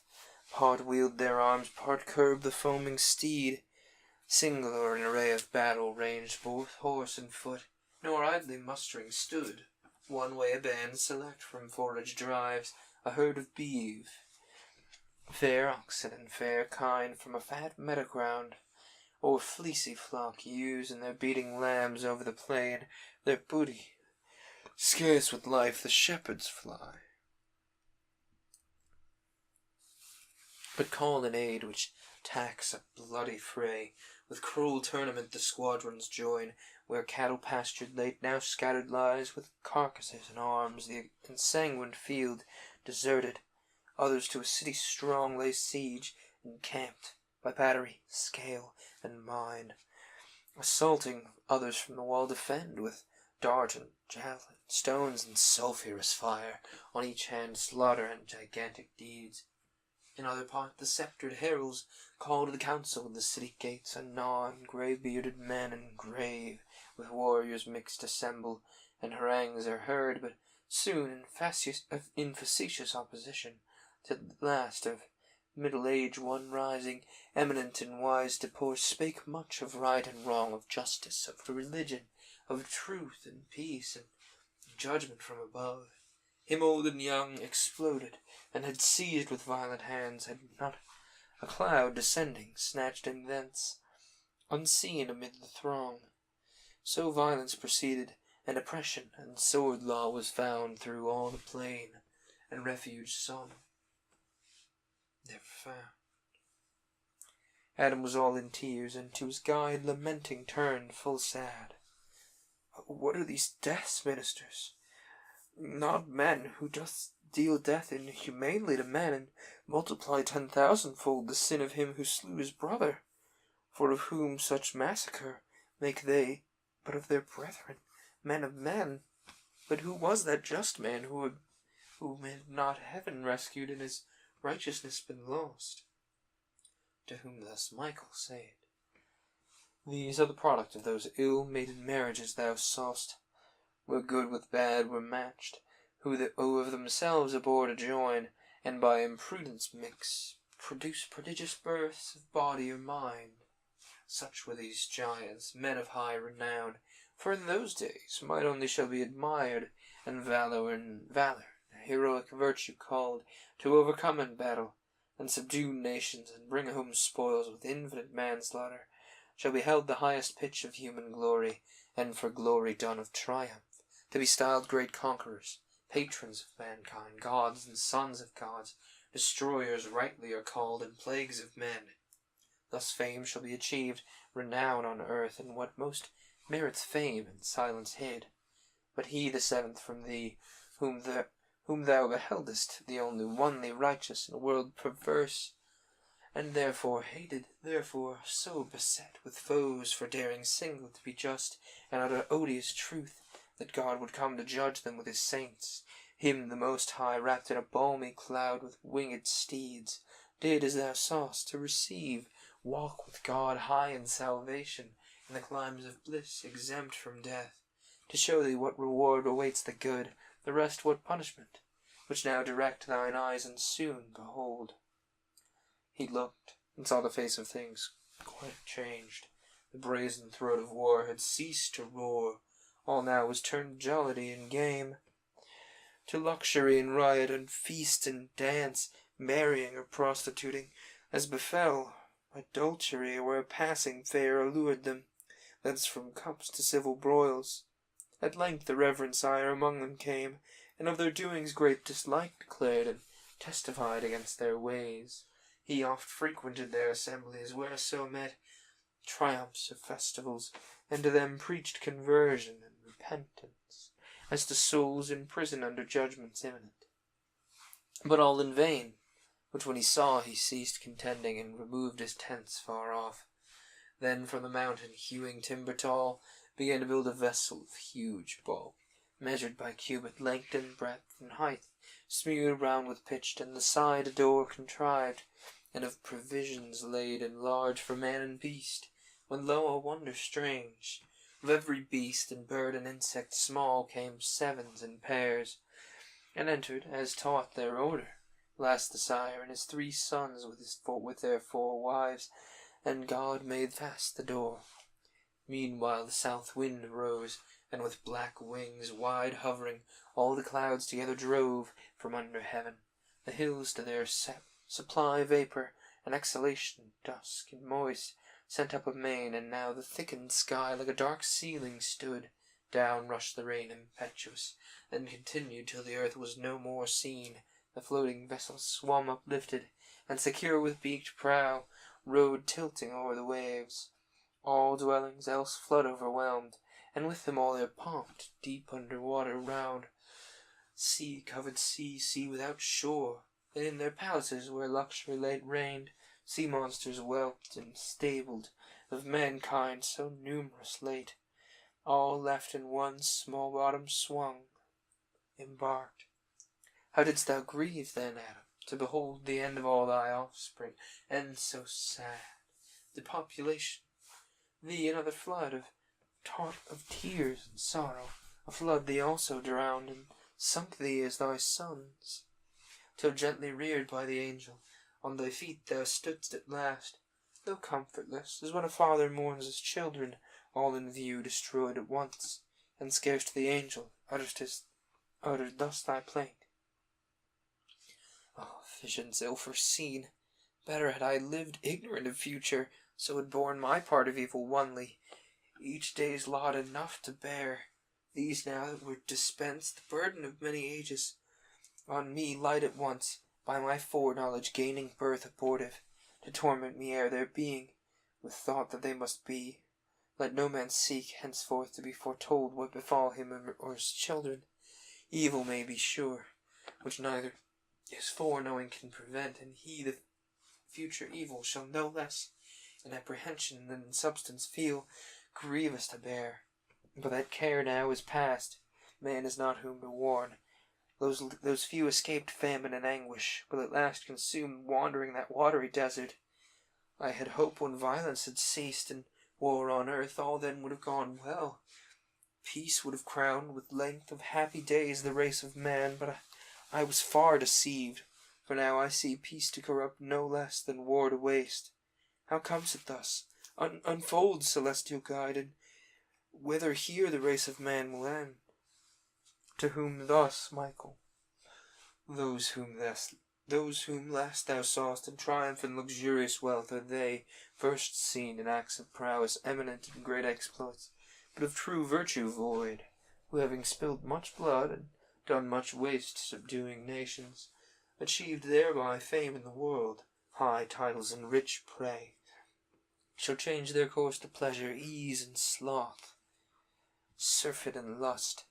part wield their arms, part curb the foaming steed, singular in array of battle ranged both horse and foot, nor idly mustering stood. One way a band select from forage drives, a herd of beeves, fair oxen and fair kine from a fat meadow ground, or fleecy flock ewes and their beating lambs over the plain, their booty scarce with life the shepherds fly. But call in aid which tax a bloody fray, with cruel tournament the squadrons join, where cattle pastured late now scattered lies, with carcasses and arms the ensanguined field deserted. Others to a city strong lay siege, encamped by battery, scale, and mine. Assaulting, others from the wall defend, with dart and javelin, stones and sulphurous fire, on each hand slaughter and gigantic deeds. In other part the sceptred heralds call to the council the city gates, anon grey-bearded men and grave, with warriors mixed assemble, and harangues are heard, but soon in facetious opposition, to the last of middle age one rising, eminent and wise to pour, spake much of right and wrong, of justice, of religion, of truth and peace, and judgment from above. Him old and young exploded, and had seized with violent hands, had not a cloud descending snatched him thence, unseen amid the throng. So violence proceeded, and oppression and sword law was found through all the plain, and refuge some never found. Adam was all in tears, and to his guide lamenting turned full sad. What are these deaths, ministers? Not men, who doth deal death inhumanely to men, and multiply 10,000-fold the sin of him who slew his brother. For of whom such massacre make they but of their brethren, men of men? But who was that just man whom had not heaven rescued, and his righteousness been lost? To whom thus Michael said, These are the product of those ill-mated marriages thou saw'st, where good with bad were matched, who of themselves abhor to join, and by imprudence mix, produce prodigious births of body or mind. Such were these giants, men of high renown, for in those days might only shall be admired, and valor, a heroic virtue called, to overcome in battle, and subdue nations, and bring home spoils with infinite manslaughter, shall be held the highest pitch of human glory, and for glory done of triumph, to be styled great conquerors, patrons of mankind, gods and sons of gods, destroyers rightly are called, and plagues of men. Thus fame shall be achieved, renown on earth, and what most merits fame in silence hid. But he the seventh from thee, whom thou beheldest, the only one, the righteous in a world perverse, and therefore hated, therefore so beset with foes for daring single to be just, and utter odious truth, that God would come to judge them with his saints. Him the Most High, wrapped in a balmy cloud with winged steeds, did, as thou saw'st, to receive, walk with God high in salvation, in the climes of bliss, exempt from death, to show thee what reward awaits the good, the rest what punishment, which now direct thine eyes, and soon behold. He looked, and saw the face of things quite changed. The brazen throat of war had ceased to roar. All now was turned to jollity and game, to luxury and riot, and feast and dance, marrying or prostituting, as befell, adultery where passing fair allured them, thence from cups to civil broils. At length the reverend sire among them came, and of their doings great dislike declared, and testified against their ways. He oft frequented their assemblies, where so met triumphs of festivals, and to them preached conversion and repentance, as to souls in prison under judgments imminent. But all in vain. which when he saw he ceased contending, and removed his tents far off. Then from the mountain, hewing timber tall, began to build a vessel of huge bulk, measured by cubit, length and breadth and height, smeared round with pitch, and the side a door contrived, and of provisions laid and large for man and beast. When lo, a wonder strange! Of every beast and bird and insect small came sevens and pairs, and entered, as taught their order. Last the sire and his 3 sons with their 4 wives, and God made fast the door. Meanwhile the south wind arose, and with black wings wide hovering, all the clouds together drove from under heaven. The hills to their supply vapour, and exhalation, dusk and moist, sent up amain, and now the thickened sky like a dark ceiling stood. Down rushed the rain impetuous, and continued till the earth was no more seen. The floating vessel swam uplifted, and secure with beaked prow, rode tilting o'er the waves. All dwellings else flood overwhelmed, and with them all their pomp, deep under water round. Sea-covered sea without shore, and in their palaces where luxury late reigned, sea monsters whelped and stabled, of mankind so numerous late, all left in one small bottom swung, embarked. How didst thou grieve then, Adam, to behold the end of all thy offspring, end so sad, depopulation, thee another flood of tears and sorrow, a flood thee also drowned, and sunk thee as thy sons, till gently reared by the angel, on thy feet thou stoodst at last, though comfortless, as when a father mourns his children, all in view destroyed at once, and scarce to the angel uttered thus thy plaint. Oh, visions ill foreseen! Better had I lived ignorant of future, so had borne my part of evil onely, each day's lot enough to bear. These now that were dispensed, the burden of many ages, on me light at once, by my foreknowledge gaining birth abortive, to torment me ere their being, with thought that they must be. Let no man seek henceforth to be foretold what befall him or his children. Evil may be sure, which neither his foreknowing can prevent, and he the future evil shall no less in apprehension than in substance feel grievous to bear. But that care now is past, man is not whom to warn. Those few escaped famine and anguish will at last consume wandering that watery desert. I had hoped when violence had ceased and war on earth, all then would have gone well. Peace would have crowned with length of happy days the race of man, but I was far deceived, for now I see peace to corrupt no less than war to waste. How comes it thus? Unfold, celestial guide, and whither here the race of man will end? To whom thus, Michael? Those whom last thou sawest in triumph and luxurious wealth are they, first seen in acts of prowess, eminent in great exploits, but of true virtue void, who having spilled much blood and done much waste subduing nations, achieved thereby fame in the world, high titles and rich prey, shall change their course to pleasure, ease, and sloth, surfeit and lust,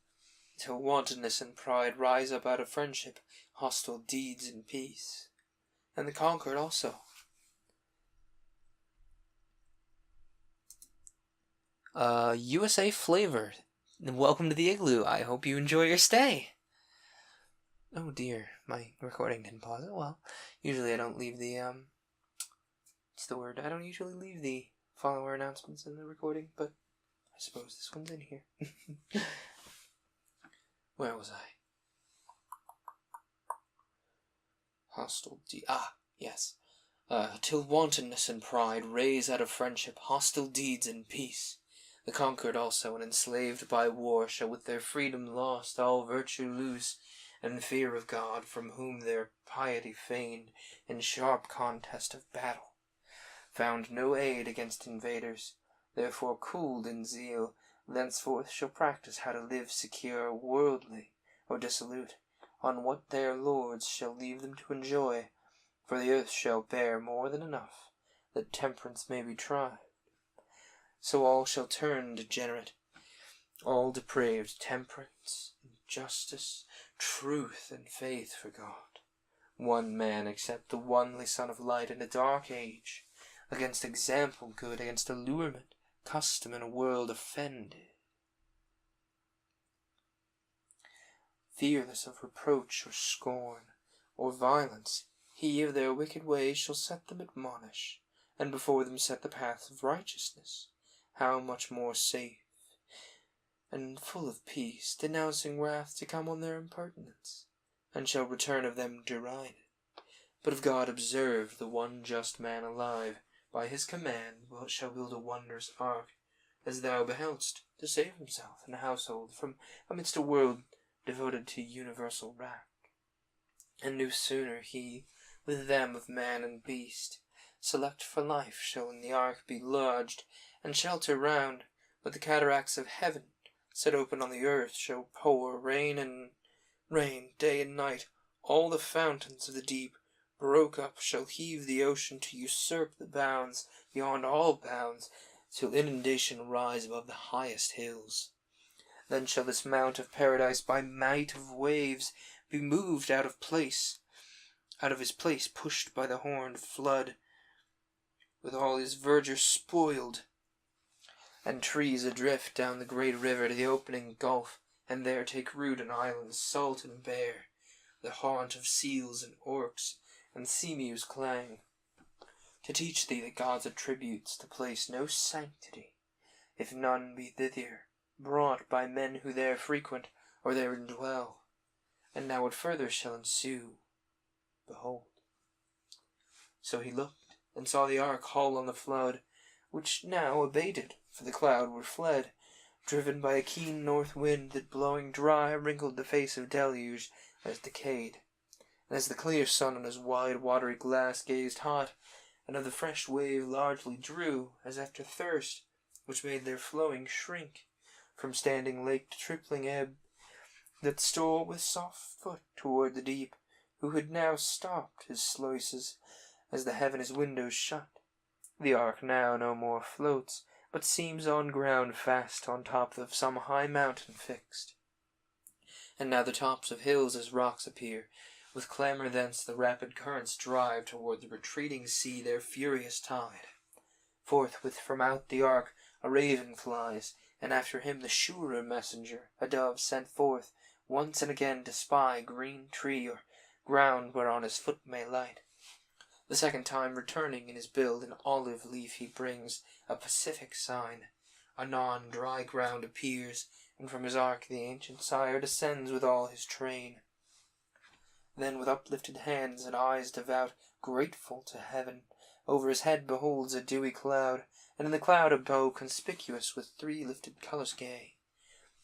till wantonness and pride rise up out of friendship, hostile deeds and peace. And the conquered also. USA flavor. Welcome to the igloo. I hope you enjoy your stay. Oh dear, my recording didn't pause it. Well, usually I don't leave the, what's the word? I don't usually leave the follower announcements in the recording, but I suppose this one's in here. Where was I? Yes. Till wantonness and pride raise out of friendship hostile deeds and peace. The conquered also and enslaved by war shall with their freedom lost all virtue lose, and fear of God, from whom their piety feigned in sharp contest of battle, found no aid against invaders, therefore cooled in zeal, thenceforth shall practice how to live secure, worldly, or dissolute, on what their lords shall leave them to enjoy, for the earth shall bear more than enough, that temperance may be tried. So all shall turn degenerate, all depraved, temperance, and justice, truth, and faith for God. one man except the only Son of Light in a dark age, against example good, against allurement, custom, and a world offended. Fearless of reproach or scorn, or violence, he of their wicked ways shall set them admonish, and before them set the paths of righteousness. How much more safe, and full of peace, denouncing wrath to come on their impertinence, and shall return of them derided. But if God observe the one just man alive, by his command shall build a wondrous ark, as thou beheldst, to save himself and household from amidst a world devoted to universal wrack. And no sooner he, with them of man and beast, select for life, shall in the ark be lodged, and shelter round, but the cataracts of heaven, set open on the earth, shall pour rain day and night. All the fountains of the deep, broke up, shall heave the ocean to usurp the bounds, beyond all bounds, till inundation rise above the highest hills. Then shall this mount of paradise, by might of waves, be moved out of his place, pushed by the horned flood, with all his verdure spoiled, and trees adrift down the great river to the opening gulf, and there take root in islands salt and bare, the haunt of seals and orcs, and sea-mews clang, to teach thee that God's attributes to place no sanctity, if none be thither brought by men who there frequent, or therein dwell. And now what further shall ensue, behold. So he looked, and saw the ark haul on the flood, which now abated, for the cloud were fled, driven by a keen north wind that blowing dry wrinkled the face of deluge as decayed. And as the clear sun on his wide watery glass gazed hot, and of the fresh wave largely drew, as after thirst, which made their flowing shrink, from standing lake to trickling ebb, that stole with soft foot toward the deep, who had now stopped his sluices, as the heaven his windows shut. The ark now no more floats, but seems on ground fast on top of some high mountain fixed. And now the tops of hills as rocks appear, with clamour thence the rapid currents drive toward the retreating sea their furious tide. Forthwith from out the ark a raven flies, and after him the surer messenger, a dove sent forth once and again to spy green tree or ground whereon his foot may light. The second time returning in his bill an olive leaf he brings, a pacific sign. Anon dry ground appears, and from his ark the ancient sire descends with all his train. Then with uplifted hands and eyes devout, grateful to heaven, over his head beholds a dewy cloud, and in the cloud a bow conspicuous with 3 lifted colours gay,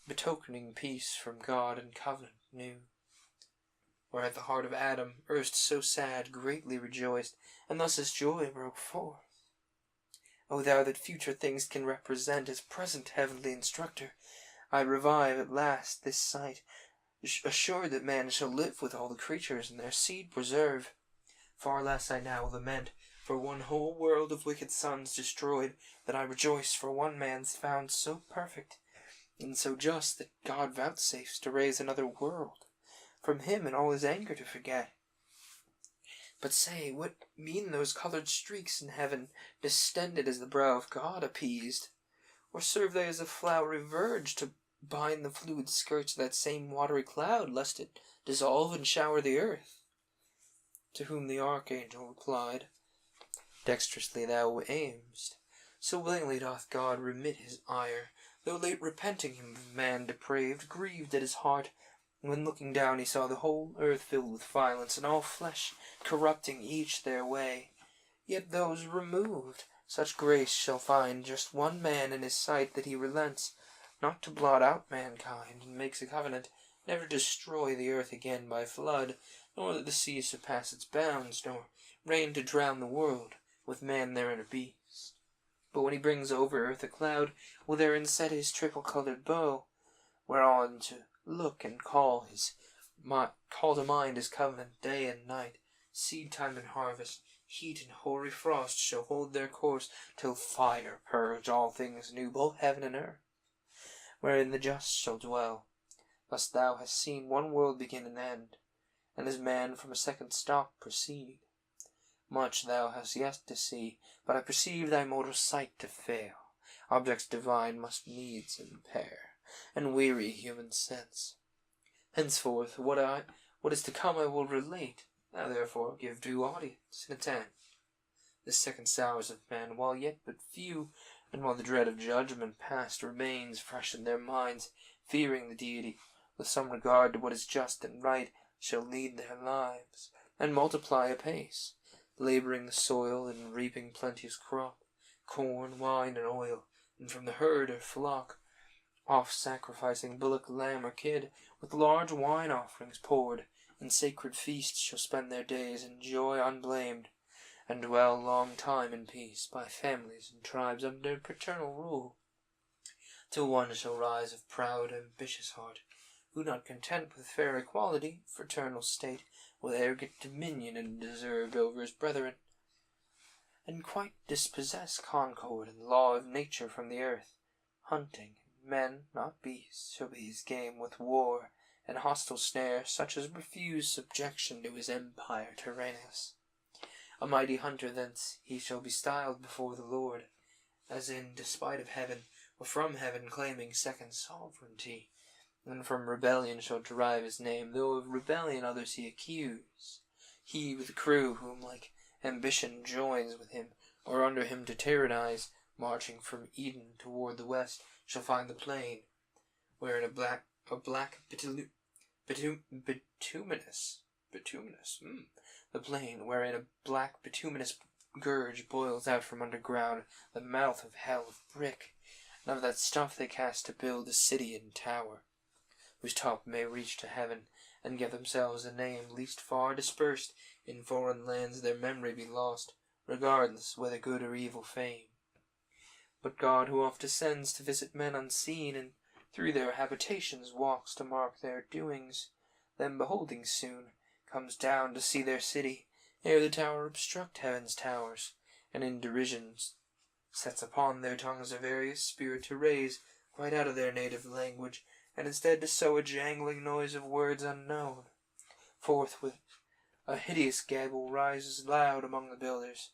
betokening peace from God and covenant new. Whereat the heart of Adam, erst so sad, greatly rejoiced, and thus his joy broke forth. O thou that future things can represent as present heavenly instructor, I revive at last this sight, assured that man shall live with all the creatures and their seed preserve. Far less I now lament for one whole world of wicked sons destroyed, than I rejoice for one man's found so perfect and so just that God vouchsafes to raise another world, from him and all his anger to forget. But say, what mean those coloured streaks in heaven, distended as the brow of God appeased? Or serve they as a flowery verge to bind the fluid skirts of that same watery cloud, lest it dissolve and shower the earth? To whom the archangel replied, Dexterously thou aim'st, so willingly doth God remit his ire, though late repenting him of man depraved, grieved at his heart, when looking down he saw the whole earth filled with violence, and all flesh corrupting each their way. Yet those removed, such grace shall find just one man in his sight, that he relents not to blot out mankind, and makes a covenant never to destroy the earth again by flood, nor that the sea surpass its bounds, nor rain to drown the world, with man therein a beast. But when he brings over earth a cloud, will therein set his triple-coloured bow, whereon to look and call to mind his covenant day and night, seed time and harvest, heat and hoary frost shall hold their course, till fire purge all things new, both heaven and earth, wherein the just shall dwell. Thus thou hast seen one world begin and end, and as man from a second stock proceed. Much thou hast yet to see, but I perceive thy mortal sight to fail. Objects divine must needs impair, and weary human sense. Henceforth, what is to come I will relate. Now therefore give due audience, and attend. This second sorrows of man, while yet but few, and while the dread of judgment past remains fresh in their minds, fearing the deity, with some regard to what is just and right, shall lead their lives, and multiply apace, labouring the soil, and reaping plenteous crop, corn, wine, and oil, and from the herd or flock, oft sacrificing bullock, lamb, or kid, with large wine offerings poured, and sacred feasts shall spend their days in joy unblamed, and dwell long time in peace, by families and tribes under paternal rule, till one shall rise of proud, ambitious heart, who, not content with fair equality, fraternal state, will e'er get dominion and deserved over his brethren, and quite dispossess concord and law of nature from the earth. Hunting, men, not beasts, shall be his game, with war and hostile snare, such as refuse subjection to his empire tyrannous. A mighty hunter thence he shall be styled before the Lord, as in despite of heaven, or from heaven claiming second sovereignty, and from rebellion shall derive his name, though of rebellion others he accuse. He with the crew, whom like ambition joins with him, or under him to tyrannize, marching from Eden toward the west, shall find the plain, wherein the plain wherein a black bituminous gurge boils out from underground, the mouth of hell of brick, and of that stuff they cast to build a city and tower, whose top may reach to heaven, and give themselves a name, least far dispersed in foreign lands their memory be lost, regardless whether good or evil fame. But God, who oft descends to visit men unseen, and through their habitations walks to mark their doings, them beholding soon, comes down to see their city, ere the tower obstruct heaven's towers, and in derision sets upon their tongues a various spirit to raise, quite out of their native language, and instead to sow a jangling noise of words unknown. Forthwith a hideous gabble rises loud among the builders,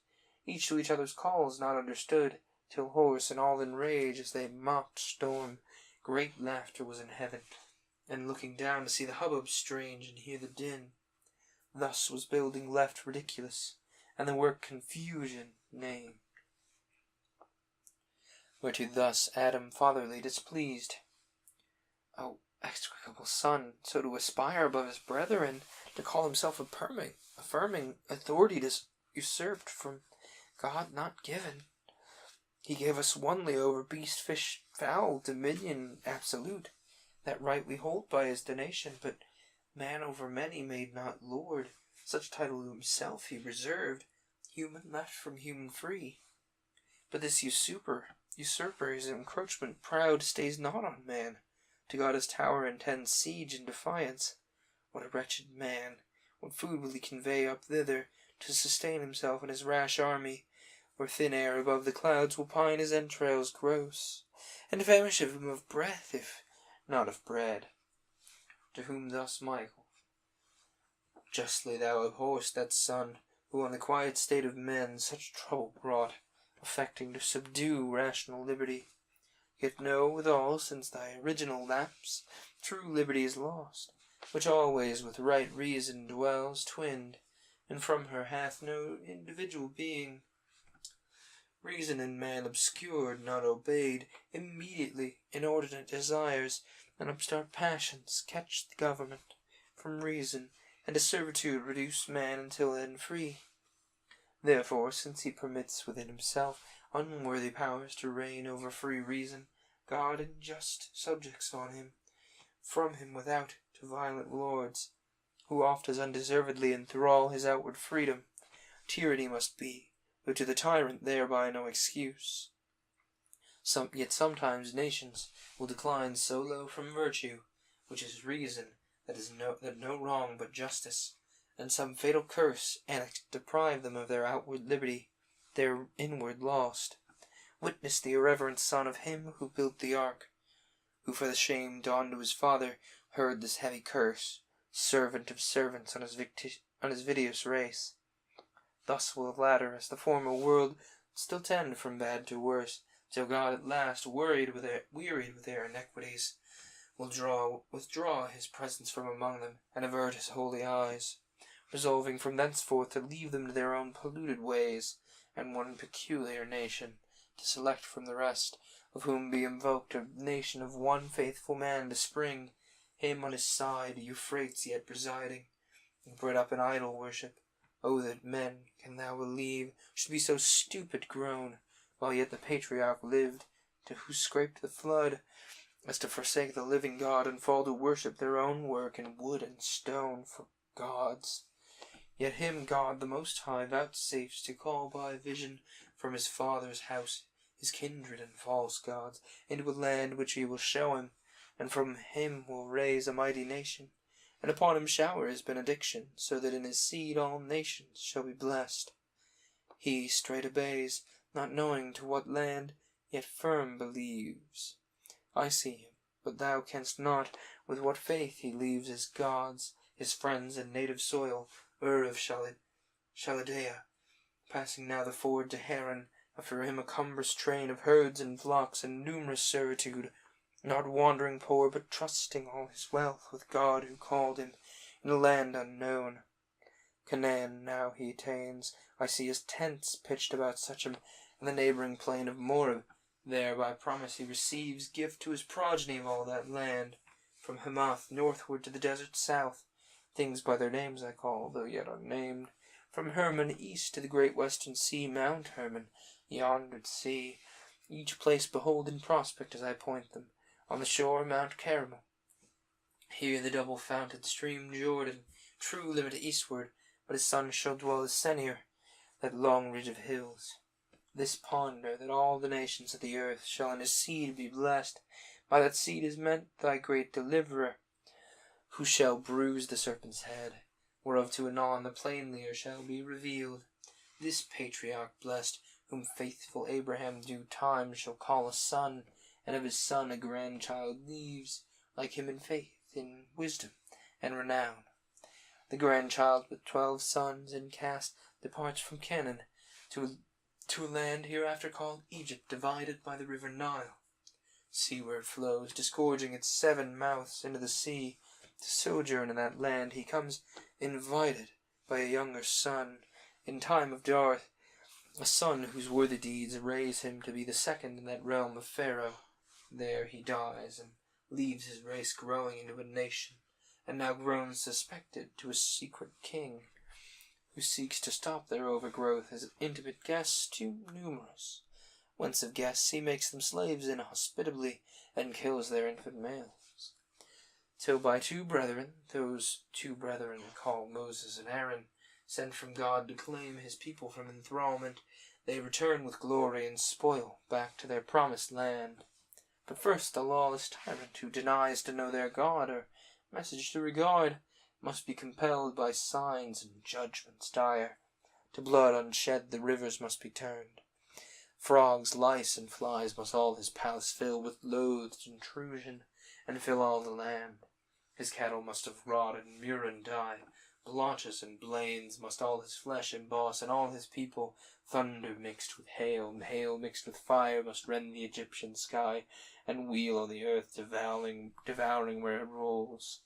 each to each other's calls not understood, till hoarse and all in rage as they mocked storm, great laughter was in heaven, and looking down to see the hubbub strange and hear the din. Thus was building left ridiculous, and the work confusion named. Whereto thus Adam fatherly displeased. O execrable son, so to aspire above his brethren, to call himself affirming authority usurped from God not given. He gave us onely over beast, fish, fowl, dominion absolute. That right we hold by his donation, but man over many made not lord. Such title to himself he reserved, human left from human free. But this usurper, his encroachment proud, stays not on man. To God his tower intends siege and defiance. What a wretched man! What food will he convey up thither, to sustain himself and his rash army, where thin air above the clouds will pine his entrails gross, and famish him of breath, if not of bread? To whom thus Michael: Justly thou abhorrest that son, who on the quiet state of men such trouble brought, affecting to subdue rational liberty. Yet know withal, since thy original lapse, true liberty is lost, which always with right reason dwells twinned, and from her hath no individual being. Reason in man obscured, not obeyed, immediately inordinate desires and upstart passions catch the government from reason, and to servitude reduce man until then free. Therefore, since he permits within himself unworthy powers to reign over free reason, God and just subjects on him, from him without, to violent lords, who oft as undeservedly enthrall his outward freedom. Tyranny must be, though to the tyrant thereby no excuse. Yet sometimes nations will decline so low from virtue, which is reason, that no wrong but justice, and some fatal curse annexed deprive them of their outward liberty, their inward lost. Witness the irreverent son of him who built the ark, who for the shame done to his father heard this heavy curse, servant of servants on his videous race. Thus will the latter, as the former world, still tend from bad to worse, till God at last, wearied with their iniquities, will withdraw his presence from among them, and avert his holy eyes, resolving from thenceforth to leave them to their own polluted ways, and one peculiar nation to select from the rest, of whom be invoked a nation of one faithful man to spring, him on his side, Euphrates yet presiding, and bred up in idol worship. Oh, that men, can thou believe, should be so stupid grown, while yet the patriarch lived, to who scraped the flood, as to forsake the living God, and fall to worship their own work in wood and stone for gods. Yet him God the Most High vouchsafes to call by vision from his father's house, his kindred and false gods, into a land which he will show him, and from him will raise a mighty nation, and upon him shower his benediction, so that in his seed all nations shall be blessed. He straight obeys, not knowing to what land, yet firm believes. I see him, but thou canst not, with what faith he leaves his gods, his friends and native soil, of Chaldea, passing now the ford to Haran, after him a cumbrous train of herds and flocks and numerous servitude, not wandering poor, but trusting all his wealth with God who called him, in a land unknown. Canaan now he attains. I see his tents pitched about Suchem, and the neighbouring plain of Moreb. There by promise he receives gift to his progeny of all that land, from Hamath northward to the desert south, things by their names I call, though yet unnamed, from Hermon east to the great western sea, Mount Hermon, yonder sea, each place behold in prospect as I point them. On the shore Mount Carmel, here the double-founted stream Jordan, true limit eastward, but his son shall dwell as Senir, that long ridge of hills. This ponder, that all the nations of the earth shall in his seed be blessed. By that seed is meant thy great deliverer, who shall bruise the serpent's head, whereof to anon the plainlier shall be revealed. This patriarch blessed, whom faithful Abraham due time shall call a son, and of his son a grandchild leaves, like him in faith, in wisdom, and renown. The grandchild with 12 sons in caste departs from Canaan to a land hereafter called Egypt, divided by the river Nile. Seaward flows, disgorging its 7 mouths into the sea. To sojourn in that land he comes invited by a younger son, in time of dearth, a son whose worthy deeds raise him to be the second in that realm of Pharaoh. There he dies, and leaves his race growing into a nation, and now grown suspected to a secret king, who seeks to stop their overgrowth, as intimate guests too numerous, whence of guests he makes them slaves inhospitably, and kills their infant males. Till by 2 brethren, those 2 brethren called Moses and Aaron, sent from God to claim his people from enthrallment, they return with glory and spoil back to their promised land. But first the lawless tyrant who denies to know their God, or message to regard, must be compelled by signs and judgments dire. To blood unshed the rivers must be turned. Frogs, lice, and flies must all his palace fill with loathed intrusion, and fill all the land. His cattle must of rot and murrain die. Blotches and blains must all his flesh emboss, and all his people, thunder mixed with hail, and hail mixed with fire, must rend the Egyptian sky, and wheel on the earth, devouring where it rolls.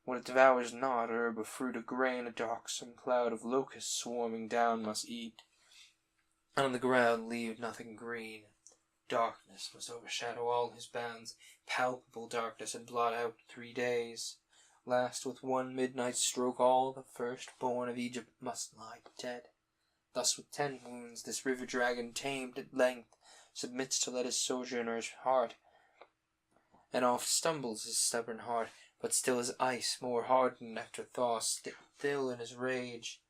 What it devours not, herb, a fruit, a grain, a darksome cloud of locusts swarming down must eat, and on the ground leave nothing green. Darkness must overshadow all his bounds, palpable darkness, and blot out 3 days. Last, with one midnight stroke, all the firstborn of Egypt must lie dead. Thus with 10 wounds this river dragon, tamed at length, submits to let his sojourner's heart, and oft stumbles his stubborn heart, but still as ice, more hardened after thaw, still in his rage.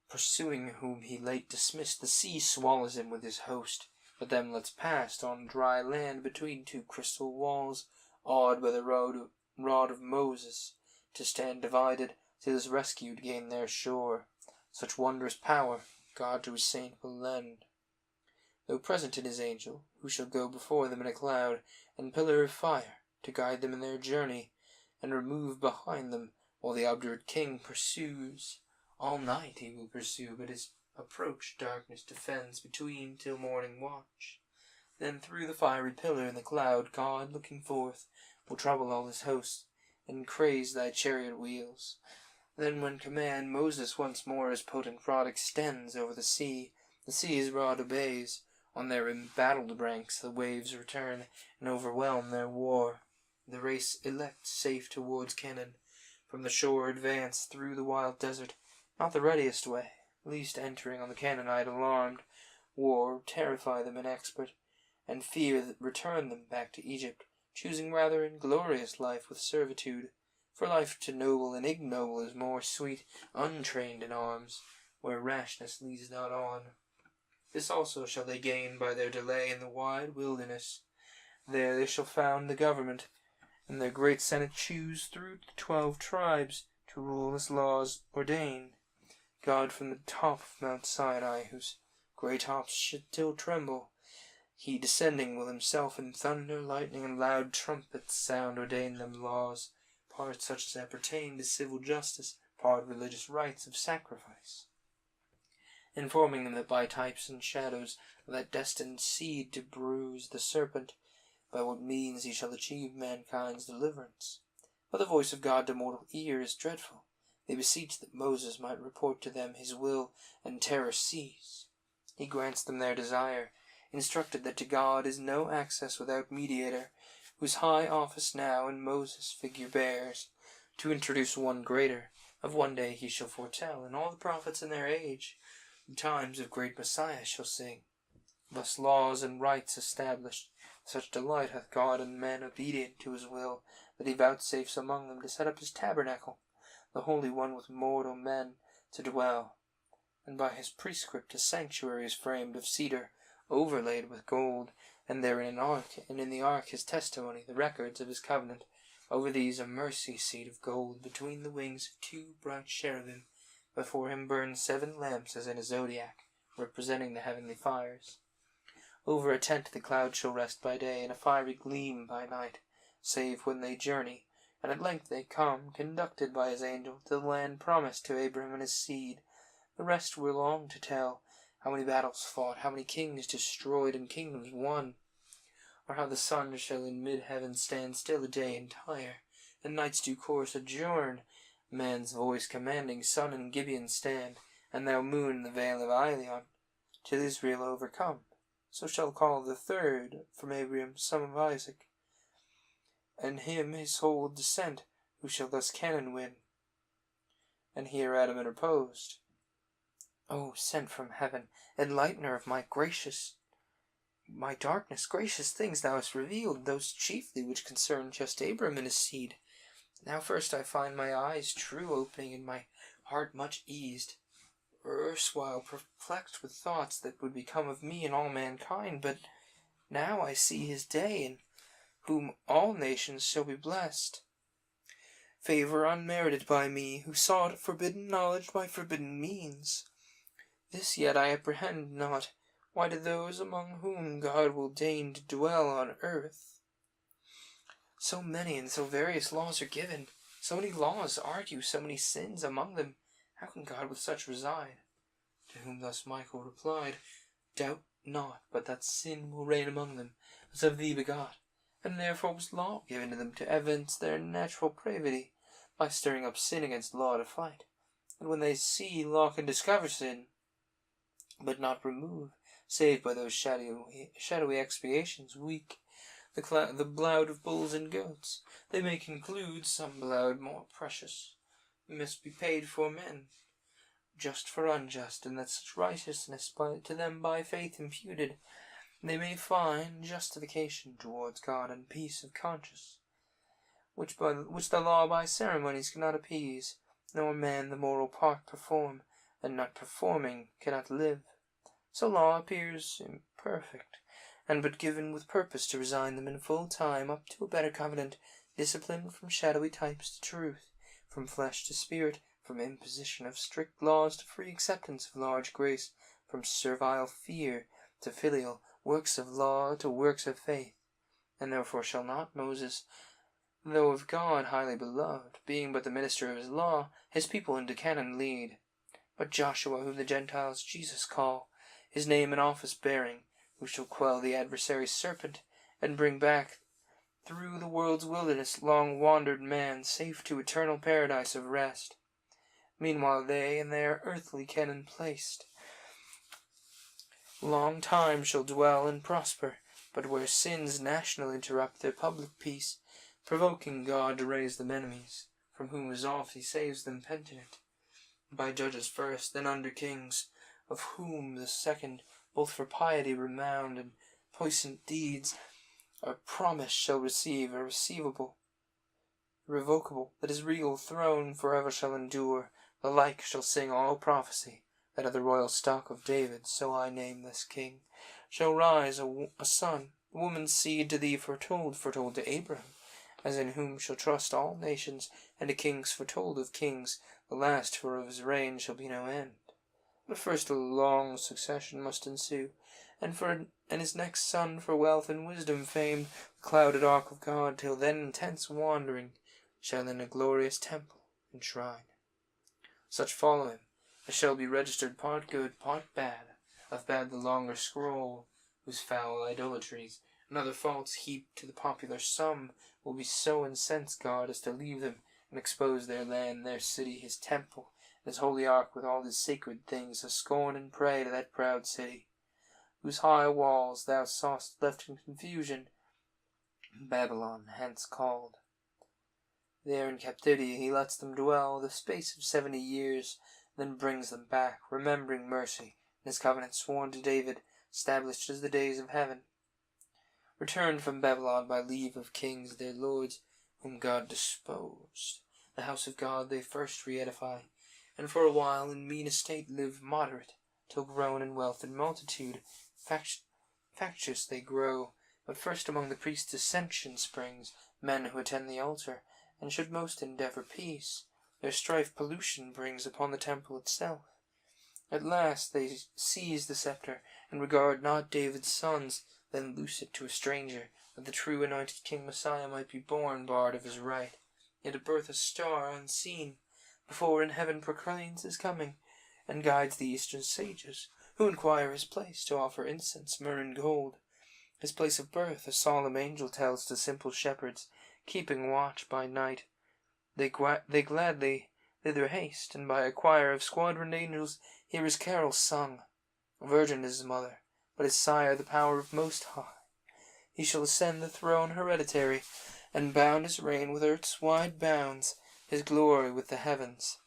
Pursuing whom he late dismissed, the sea swallows him with his host, but them lets pass on dry land between 2 crystal walls, awed by the rod of Moses, to stand divided, till his rescued gain their shore. Such wondrous power God to his saint will lend, though present in his angel, who shall go before them in a cloud and pillar of fire, to guide them in their journey, and remove behind them, while the obdurate king pursues. All night he will pursue, but his approach darkness defends between till morning watch. Then through the fiery pillar in the cloud, God, looking forth, will trouble all his hosts, and craze thy chariot wheels. Then when command Moses once more his potent rod extends over the sea his rod obeys. On their embattled ranks the waves return, and overwhelm their war. The race elect safe towards Canaan, from the shore advance through the wild desert, not the readiest way, least entering on the Canaanite alarmed. War terrify them inexpert, and fear that return them back to Egypt, choosing rather inglorious life with servitude. For life to noble and ignoble is more sweet, untrained in arms, where rashness leads not on. This also shall they gain by their delay in the wide wilderness. There they shall found the government, and their great senate choose through the 12 tribes to rule as laws ordain. God from the top of Mount Sinai, whose grey tops should still tremble, he descending will himself in thunder, lightning, and loud trumpets sound ordain them laws, part such as appertain to civil justice, part religious rites of sacrifice, informing them that by types and shadows of that destined seed to bruise the serpent, by what means he shall achieve mankind's deliverance. But the voice of God to mortal ear is dreadful. They beseech that Moses might report to them his will, and terror cease. He grants them their desire, instructed that to God is no access without mediator, whose high office now in Moses' figure bears, to introduce one greater, of one day he shall foretell, and all the prophets in their age, in times of great Messiah shall sing. Thus laws and rights established, such delight hath God in men obedient to his will, that he vouchsafes among them to set up his tabernacle, the Holy One with mortal men to dwell. And by his prescript a sanctuary is framed of cedar, overlaid with gold, and therein an ark, and in the ark his testimony, the records of his covenant. Over these a mercy seat of gold, between the wings of 2 bright cherubim. Before him burn 7 lamps as in a zodiac, representing the heavenly fires. Over a tent the cloud shall rest by day, and a fiery gleam by night, save when they journey, and at length they come, conducted by his angel, to the land promised to Abraham and his seed. The rest were long to tell, how many battles fought, how many kings destroyed and kingdoms won, or how the sun shall in mid-heaven stand still a day entire, and night's due course adjourn, man's voice commanding sun in Gibeon stand, and thou moon in the vale of Ilion, till Israel overcome. So shall call the 3rd from Abraham, son of Isaac, and him his whole descent, who shall thus Canaan win. And here Adam interposed. O sent from heaven, enlightener of my darkness, gracious things thou hast revealed, those chiefly which concern just Abram and his seed. Now first I find my eyes true opening, and my heart much eased, erstwhile perplexed with thoughts that would become of me and all mankind, but now I see his day, in whom all nations shall be blessed. Favor unmerited by me, who sought forbidden knowledge by forbidden means. This yet I apprehend not, why to those among whom God will deign to dwell on earth, so many and so various laws are given, so many laws argue so many sins among them. How can God with such reside? To whom thus Michael replied, Doubt not but that sin will reign among them, as of thee begot, and therefore was law given to them to evince their natural pravity, by stirring up sin against law to fight. And when they see law can discover sin, but not remove, save by those shadowy expiations, weak, the blood of bulls and goats, they may conclude some blood more precious must be paid for men, just for unjust, and that such righteousness to them by faith imputed, they may find justification towards God and peace of conscience, which the law by ceremonies cannot appease, nor man the moral part perform, and not performing cannot live. So law appears imperfect, and but given with purpose to resign them in full time up to a better covenant, disciplined from shadowy types to truth, from flesh to spirit, from imposition of strict laws to free acceptance of large grace, from servile fear to filial, works of law to works of faith. And therefore shall not Moses though of God highly beloved, being but the minister of his law, his people into canon lead. But Joshua, whom the Gentiles Jesus call, his name and office bearing, who shall quell the adversary's serpent, and bring back through the world's wilderness long wandered man safe to eternal paradise of rest. Meanwhile they in their earthly canon placed, long time shall dwell and prosper, but where sins national interrupt their public peace, provoking God to raise them enemies, from whom resolve he saves them penitent, by judges first, then under kings, of whom the second, both for piety renowned and puissant deeds, are promised shall receive a receivable, irrevocable, that his regal throne forever shall endure. The like shall sing all prophecy, that of the royal stock of David, so I name this king, shall rise a son, the woman's seed to thee foretold to Abraham, as in whom shall trust all nations, and to kings foretold of kings, the last for of his reign shall be no end. But first a long succession must ensue, and his next son for wealth and wisdom famed, the clouded ark of God, till then intense wandering, shall in a glorious temple enshrine. Such follow him, as shall be registered part good, part bad, of bad the longer scroll, whose foul idolatries and other faults heaped to the popular sum will be so incense God as to leave them and expose their land, their city, his temple, and his holy ark with all his sacred things, a scorn and prey to that proud city, whose high walls thou saw'st left in confusion, Babylon hence called. There in captivity he lets them dwell the space of 70 years, then brings them back, remembering mercy, and his covenant sworn to David, established as the days of heaven. Returned from Babylon by leave of kings, their lords, whom God disposed, the house of God they first re-edify, and for a while in mean estate live moderate, till grown in wealth and multitude, factious they grow. But first among the priests dissension springs, men who attend the altar, and should most endeavour peace, their strife pollution brings upon the temple itself. At last they seize the sceptre, and regard not David's sons, then loose it to a stranger, that the true anointed King Messiah might be born, barred of his right, yet at birth a star unseen, before in heaven proclaims his coming, and guides the eastern sages, who inquire his place, to offer incense, myrrh, and gold. His place of birth a solemn angel tells to simple shepherds, keeping watch by night. They gladly thither haste, and by a choir of squadroned angels hear his carols sung. A virgin is his mother, but his sire the power of Most High. He shall ascend the throne hereditary, and bound his reign with earth's wide bounds, his glory with the heavens.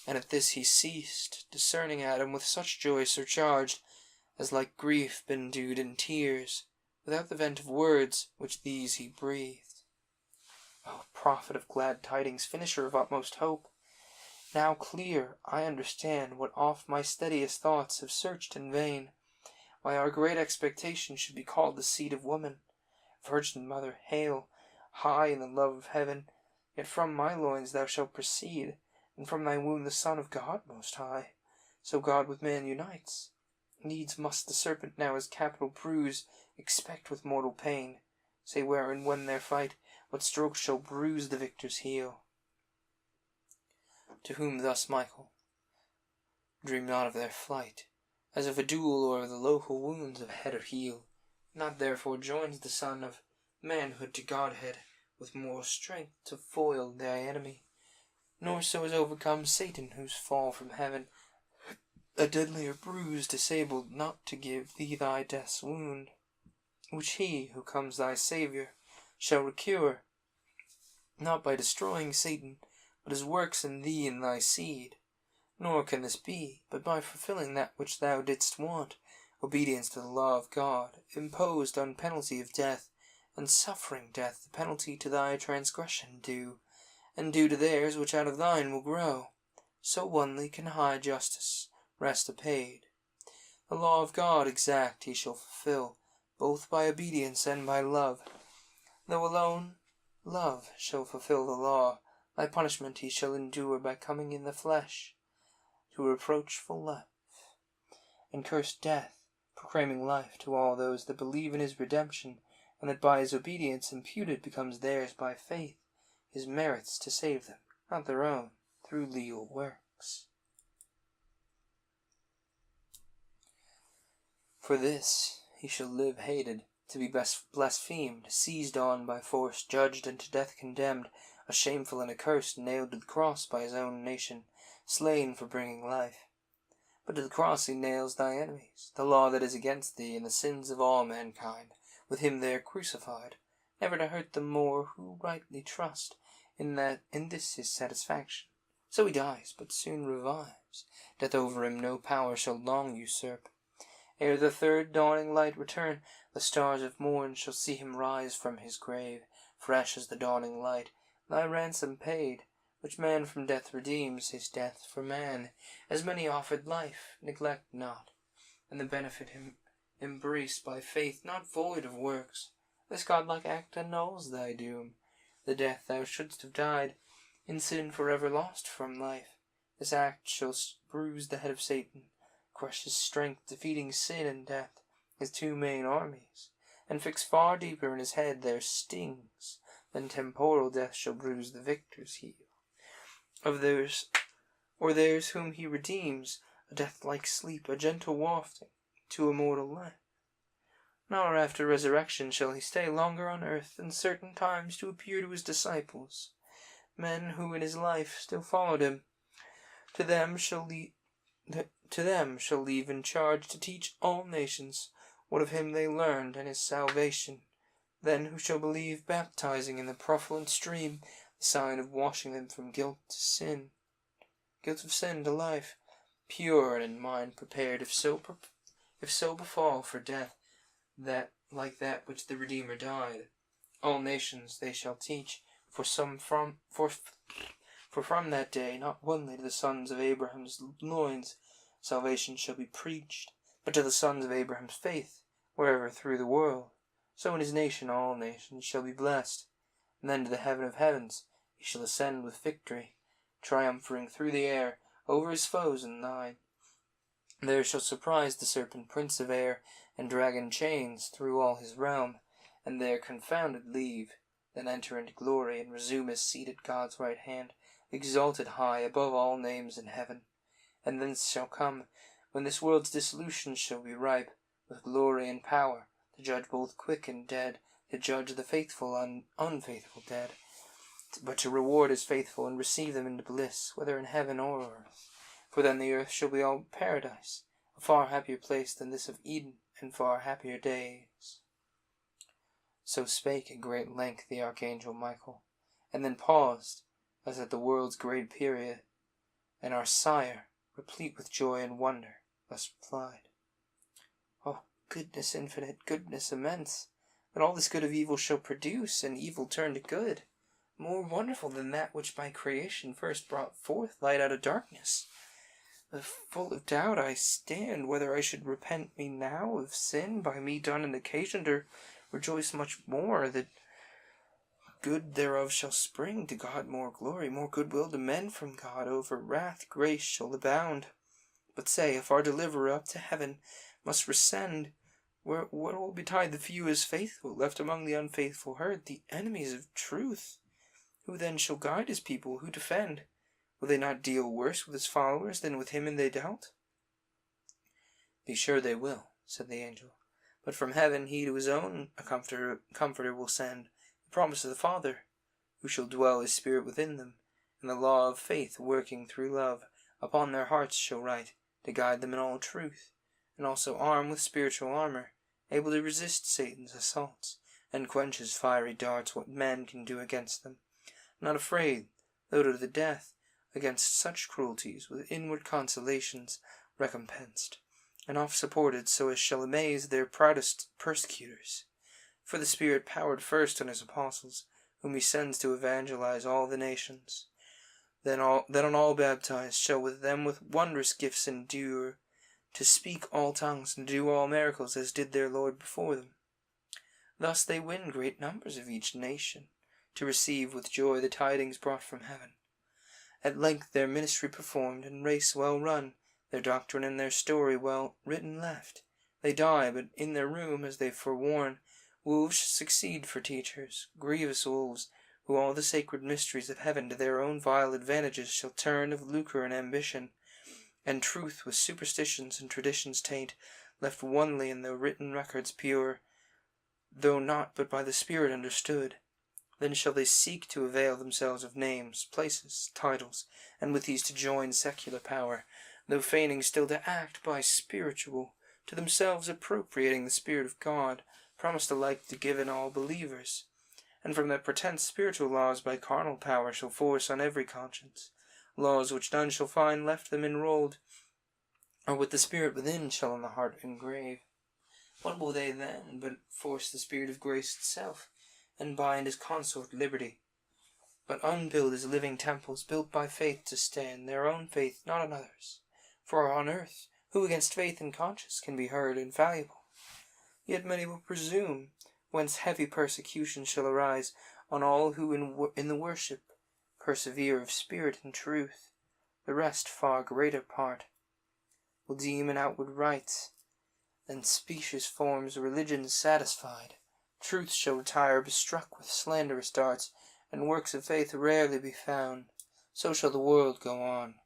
And at this he ceased, discerning Adam with such joy surcharged, as like grief bedewed in tears, without the vent of words, which these he breathed. O prophet of glad tidings, finisher of utmost hope! Now clear I understand what oft my steadiest thoughts have searched in vain, why our great expectation should be called the seed of woman. Virgin Mother, hail, high in the love of heaven, yet from my loins thou shalt proceed, and from thy womb the Son of God Most High. So God with man unites. Needs must the serpent now his capital bruise, expect with mortal pain. Say where and when their fight, what strokes shall bruise the victor's heel. To whom thus Michael, dream not of their flight, as of a duel or of the local wounds of head or heel. Not therefore joins the son of manhood to Godhead, with more strength to foil thy enemy, nor so as overcome Satan, whose fall from heaven a deadlier bruise disabled not to give thee thy death's wound, which he, who comes thy Saviour, shall recure, not by destroying Satan, but his works in thee and thy seed. Nor can this be, but by fulfilling that which thou didst want, obedience to the law of God, imposed on penalty of death, and suffering death the penalty to thy transgression due, and due to theirs which out of thine will grow. So only can high justice rest apaid. The law of God exact he shall fulfill, both by obedience and by love. Though alone, love shall fulfill the law. Thy punishment he shall endure by coming in the flesh, to reproachful life, and curse death, proclaiming life to all those that believe in his redemption, and that by his obedience imputed becomes theirs by faith, his merits to save them, not their own, through legal works. For this he shall live hated, to be blasphemed, seized on by force, judged and to death condemned, a shameful and accursed, nailed to the cross by his own nation, slain for bringing life. But to the cross he nails thy enemies, the law that is against thee, and the sins of all mankind, with him there crucified, never to hurt them more who rightly trust in this his satisfaction. So he dies, but soon revives, death over him no power shall long usurp. Ere the third dawning light return, the stars of morn shall see him rise from his grave, fresh as the dawning light, thy ransom paid, which man from death redeems, his death for man. As many offered life, neglect not, and the benefit him embraced by faith, not void of works. This godlike act annuls thy doom. The death thou shouldst have died, in sin forever lost from life. This act shall bruise the head of Satan, crush his strength, defeating sin and death, his two main armies, and fix far deeper in his head their stings than temporal death shall bruise the victor's heel. Of theirs whom he redeems, a death-like sleep, a gentle wafting to immortal life. Nor after resurrection shall he stay longer on earth than certain times to appear to his disciples, men who in his life still followed him. To them shall leave in charge to teach all nations what of him they learned and his salvation. Then who shall believe, baptizing in the profluent stream, the sign of washing them from guilt of sin to life, pure and in mind prepared, if so befall for death, that like that which the Redeemer died, all nations they shall teach, for from that day not only to the sons of Abraham's loins salvation shall be preached, but to the sons of Abraham's faith, wherever through the world. So in his nation all nations shall be blessed, and then to the heaven of heavens he shall ascend with victory, triumphing through the air over his foes and thine. There shall surprise the serpent prince of air, and drag in chains through all his realm, and there confounded leave, then enter into glory, and resume his seat at God's right hand, exalted high above all names in heaven. And thence shall come, when this world's dissolution shall be ripe, with glory and power, to judge both quick and dead, to judge the faithful and unfaithful dead, but to reward his faithful and receive them into bliss, whether in heaven or earth. For then the earth shall be all paradise, a far happier place than this of Eden, and far happier days. So spake at great length the Archangel Michael, and then paused, as at the world's great period, and our sire, replete with joy and wonder, thus replied: "Oh, goodness infinite, goodness immense, that all this good of evil shall produce, and evil turn to good, more wonderful than that which by creation first brought forth light out of darkness. Full of doubt I stand, whether I should repent me now of sin by me done and occasioned, or rejoice much more that good thereof shall spring, to God more glory, more goodwill to men from God, over wrath grace shall abound. But say, if our deliverer up to heaven must rescend, what will betide the few as faithful, left among the unfaithful herd, the enemies of truth? Who then shall guide his people, who defend? Will they not deal worse with his followers than with him they dealt?" "Be sure they will," said the angel. "But from heaven he to his own a comforter will send, the promise of the Father, who shall dwell his spirit within them, and the law of faith, working through love, upon their hearts shall write, to guide them in all truth, and also arm with spiritual armor, able to resist Satan's assaults, and quench his fiery darts what man can do against them, not afraid, though to the death, against such cruelties, with inward consolations recompensed, and oft supported so as shall amaze their proudest persecutors. For the Spirit powered first on his apostles, whom he sends to evangelize all the nations. Then on all baptized shall with them with wondrous gifts endure, to speak all tongues and do all miracles, as did their Lord before them. Thus they win great numbers of each nation, to receive with joy the tidings brought from heaven. At length their ministry performed, and race well run, their doctrine and their story well written left. They die, but in their room, as they forewarn, Wolves shall succeed for teachers, grievous wolves, who all the sacred mysteries of heaven to their own vile advantages shall turn of lucre and ambition, and truth with superstitions and traditions taint, left onely in the written records pure, though not but by the Spirit understood. Then shall they seek to avail themselves of names, places, titles, and with these to join secular power, though feigning still to act by spiritual, to themselves appropriating the Spirit of God, promised alike to give in all believers, and from that pretence spiritual laws by carnal power shall force on every conscience, laws which none shall find left them enrolled, or with the Spirit within shall on the heart engrave. What will they then but force the Spirit of grace itself, and bind as consort liberty, but unbuild as living temples, built by faith to stand, their own faith, not another's? For on earth, who against faith and conscience can be heard infallible? Yet many will presume, whence heavy persecution shall arise on all who in the worship persevere of spirit and truth. The rest, far greater part, will deem in outward rites and specious forms religion satisfied. Truth shall retire bestruck with slanderous darts, and works of faith rarely be found. So shall the world go on,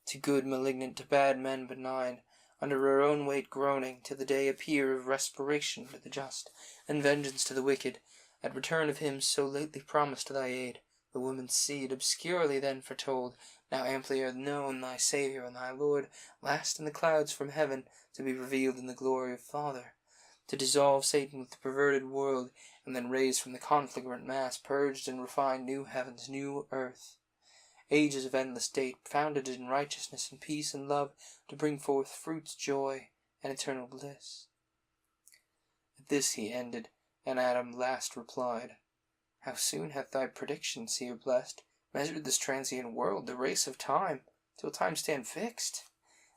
to good malignant, to bad men benign, under her own weight groaning, till the day appear of respiration to the just, and vengeance to the wicked, at return of him so lately promised to thy aid, the woman's seed, obscurely then foretold, now amply known, thy Saviour and thy Lord, last in the clouds from heaven, to be revealed in the glory of Father, to dissolve Satan with the perverted world, and then raise from the conflagrant mass, purged and refined, new heavens, new earth, ages of endless date, founded in righteousness and peace and love, to bring forth fruits, joy, and eternal bliss. At this he ended, and Adam last replied, How soon hath thy prediction, seer blessed, measured this transient world, the race of time, till time stand fixed?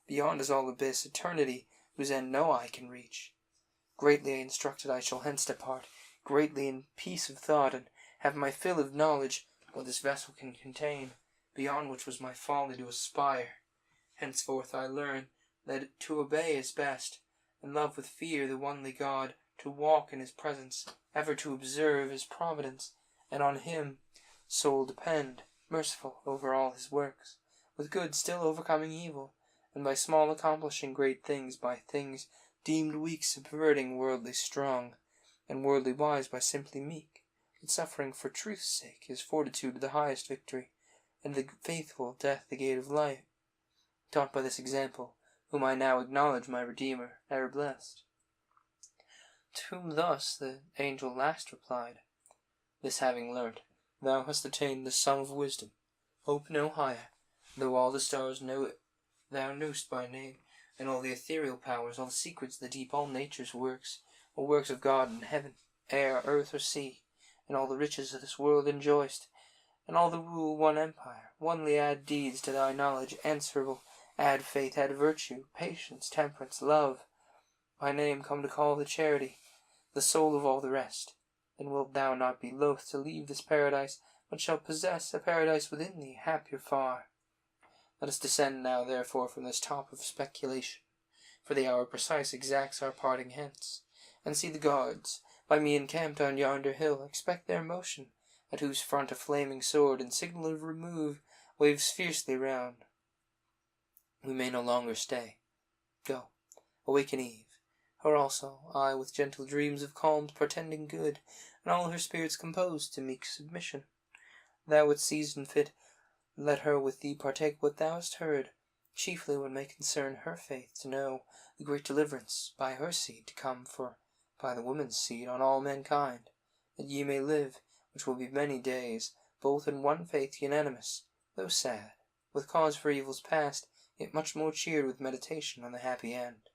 Beyond is all abyss, eternity, whose end no eye can reach. Greatly instructed I shall hence depart, greatly in peace of thought, and have my fill of knowledge, what this vessel can contain, beyond which was my folly to aspire. Henceforth I learn that to obey is best, and love with fear the onely God, to walk in his presence, ever to observe his providence, and on him sole depend, merciful over all his works, with good still overcoming evil, and by small accomplishing great things, by things deemed weak subverting worldly strong, and worldly wise by simply meek, but suffering for truth's sake his fortitude the highest victory, and the faithful death the gate of life, taught by this example, whom I now acknowledge my Redeemer, ever blessed. To whom thus the angel last replied, This having learnt, thou hast attained the sum of wisdom. Hope no higher, though all the stars know it, thou know'st by name, and all the ethereal powers, all the secrets of the deep, all nature's works, all works of God in heaven, air, earth, or sea, and all the riches of this world enjoy'st, and all the rule one empire. Onely add deeds to thy knowledge answerable, add faith, add virtue, patience, temperance, love, by name come to call the charity, the soul of all the rest. Then wilt thou not be loath to leave this paradise, but shalt possess a paradise within thee, happier far. Let us descend now, therefore, from this top of speculation, for the hour precise exacts our parting hence, and see the guards, by me encamped on yonder hill, expect their motion, at whose front a flaming sword, in signal of remove, waves fiercely round. We may no longer stay. Go, awaken Eve, her also, I with gentle dreams of calms portending good, and all her spirits composed to meek submission. Thou at season fit, let her with thee partake what thou hast heard, chiefly what may concern her faith, to know the great deliverance by her seed to come, for by the woman's seed on all mankind, that ye may live, which will be many days, both in one faith unanimous, though sad, with cause for evils past, yet much more cheered with meditation on the happy end.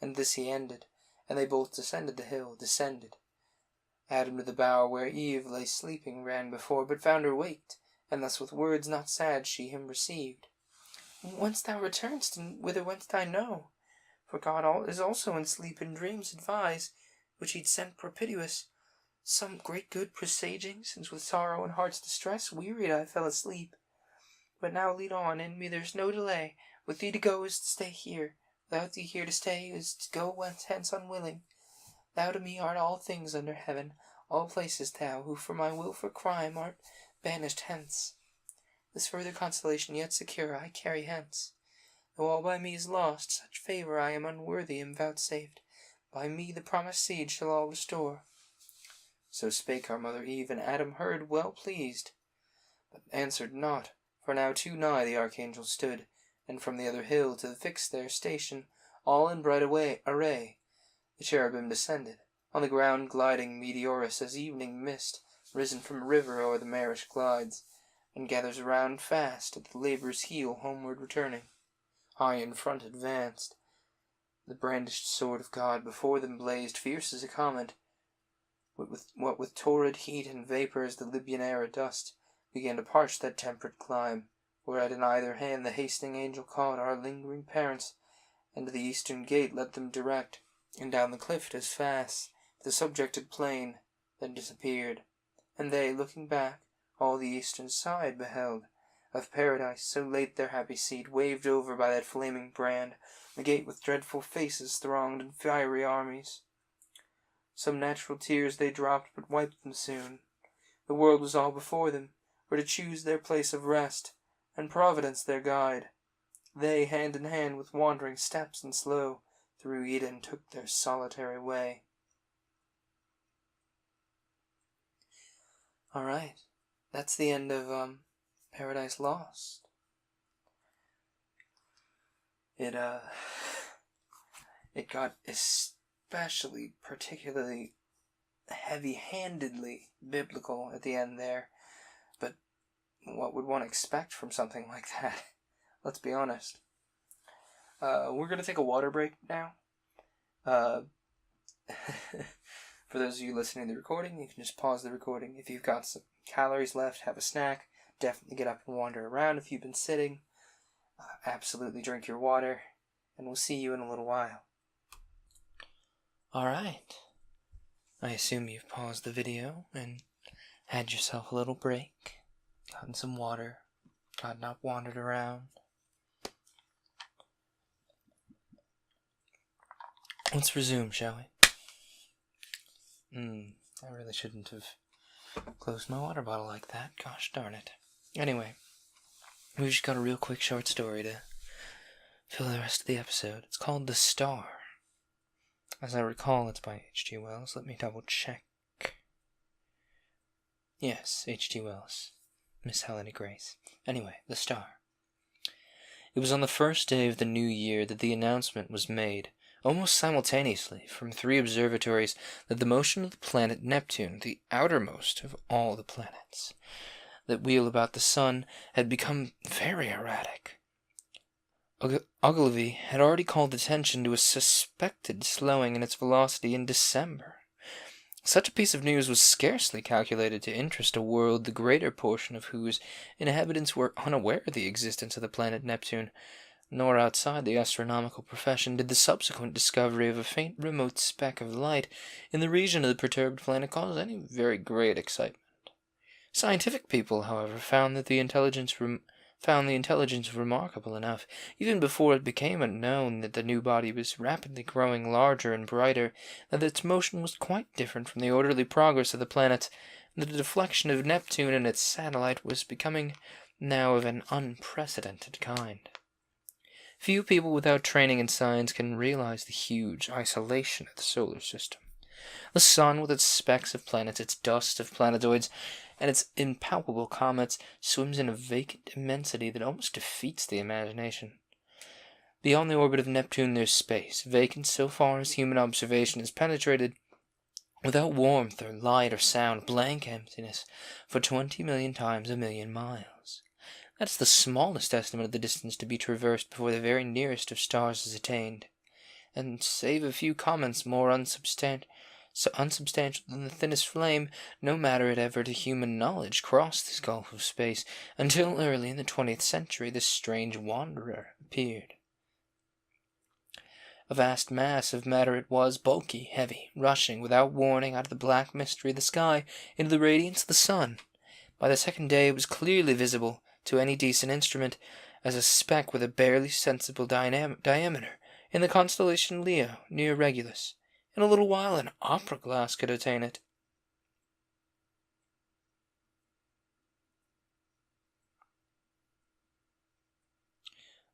And this he ended, and they both descended the hill, descended. Adam to the bower where Eve lay sleeping ran before, but found her waked, and thus with words not sad she him received. Whence thou returnest, and whither went I know? For God is also in sleep and dreams advise, which he'd sent propitious, some great good presaging, since with sorrow and heart's distress wearied I fell asleep. But now lead on, in me there's no delay, with thee to go is to stay here, without thee here to stay is to go hence unwilling. Thou to me art all things under heaven, all places thou, who for my wilful crime art banished hence. This further consolation yet secure I carry hence. Though all by me is lost, such favour I am unworthy am vouchsafed. By me the promised seed shall all restore. So spake our mother Eve, and Adam heard well pleased, but answered not, for now too nigh the archangel stood, and from the other hill to fix their station, all in bright array, the cherubim descended. On the ground gliding meteorous as evening mist, risen from a river o'er the marish glides, and gathers around fast at the labourer's heel homeward returning. High in front advanced the brandished sword of God, before them blazed fierce as a comet. What with torrid heat and vapours the Libyan air adust, began to parch that temperate clime, whereat in either hand the hastening angel caught our lingering parents, and to the eastern gate led them direct, and down the cliff as fast, the subjected plain, then disappeared. And they, looking back, all the eastern side beheld, of paradise, so late their happy seat, waved over by that flaming brand, the gate with dreadful faces thronged in fiery armies. Some natural tears they dropped, but wiped them soon. The world was all before them, were to choose their place of rest, and Providence their guide. They, hand in hand with wandering steps and slow, through Eden took their solitary way. Alright, that's the end of Paradise Lost. It got particularly heavy-handedly biblical at the end there, but what would one expect from something like that? Let's be honest. We're going to take a water break now. For those of you listening to the recording, you can just pause the recording. If you've got some calories left, have a snack, definitely get up and wander around. If you've been sitting, absolutely drink your water, and we'll see you in a little while. Alright. I assume you've paused the video and had yourself a little break, gotten some water, gotten up, wandered around. Let's resume, shall we? I really shouldn't have closed my water bottle like that. Gosh darn it. Anyway, we've just got a real quick short story to fill the rest of the episode. It's called The Star. As I recall, it's by H.G. Wells. Let me double check. Yes, H.G. Wells. Miss Helena Grace. Anyway, The Star. It was on the first day of the new year that the announcement was made, almost simultaneously, from 3 observatories, that the motion of the planet Neptune, the outermost of all the planets that wheel about the sun, had become very erratic. Ogilvy had already called attention to a suspected slowing in its velocity in December. Such a piece of news was scarcely calculated to interest a world the greater portion of whose inhabitants were unaware of the existence of the planet Neptune, nor outside the astronomical profession did the subsequent discovery of a faint remote speck of light in the region of the perturbed planet cause any very great excitement. Scientific people, however, found the intelligence remarkable enough, even before it became known that the new body was rapidly growing larger and brighter, that its motion was quite different from the orderly progress of the planets, and that the deflection of Neptune and its satellite was becoming now of an unprecedented kind. Few people without training in science can realize the huge isolation of the solar system. The sun, with its specks of planets, its dust of planetoids, and its impalpable comets, swims in a vacant immensity that almost defeats the imagination. Beyond the orbit of Neptune there's space, vacant so far as human observation has penetrated, without warmth or light or sound, blank emptiness, for 20 million times a million miles. That's the smallest estimate of the distance to be traversed before the very nearest of stars is attained, and save a few comets more unsubstantial than the thinnest flame, no matter it ever to human knowledge crossed this gulf of space, until early in the 20th century this strange wanderer appeared. A vast mass of matter it was, bulky, heavy, rushing without warning out of the black mystery of the sky into the radiance of the sun. By the second day it was clearly visible to any decent instrument as a speck with a barely sensible diameter in the constellation Leo, near Regulus, In a little while an opera glass could attain it.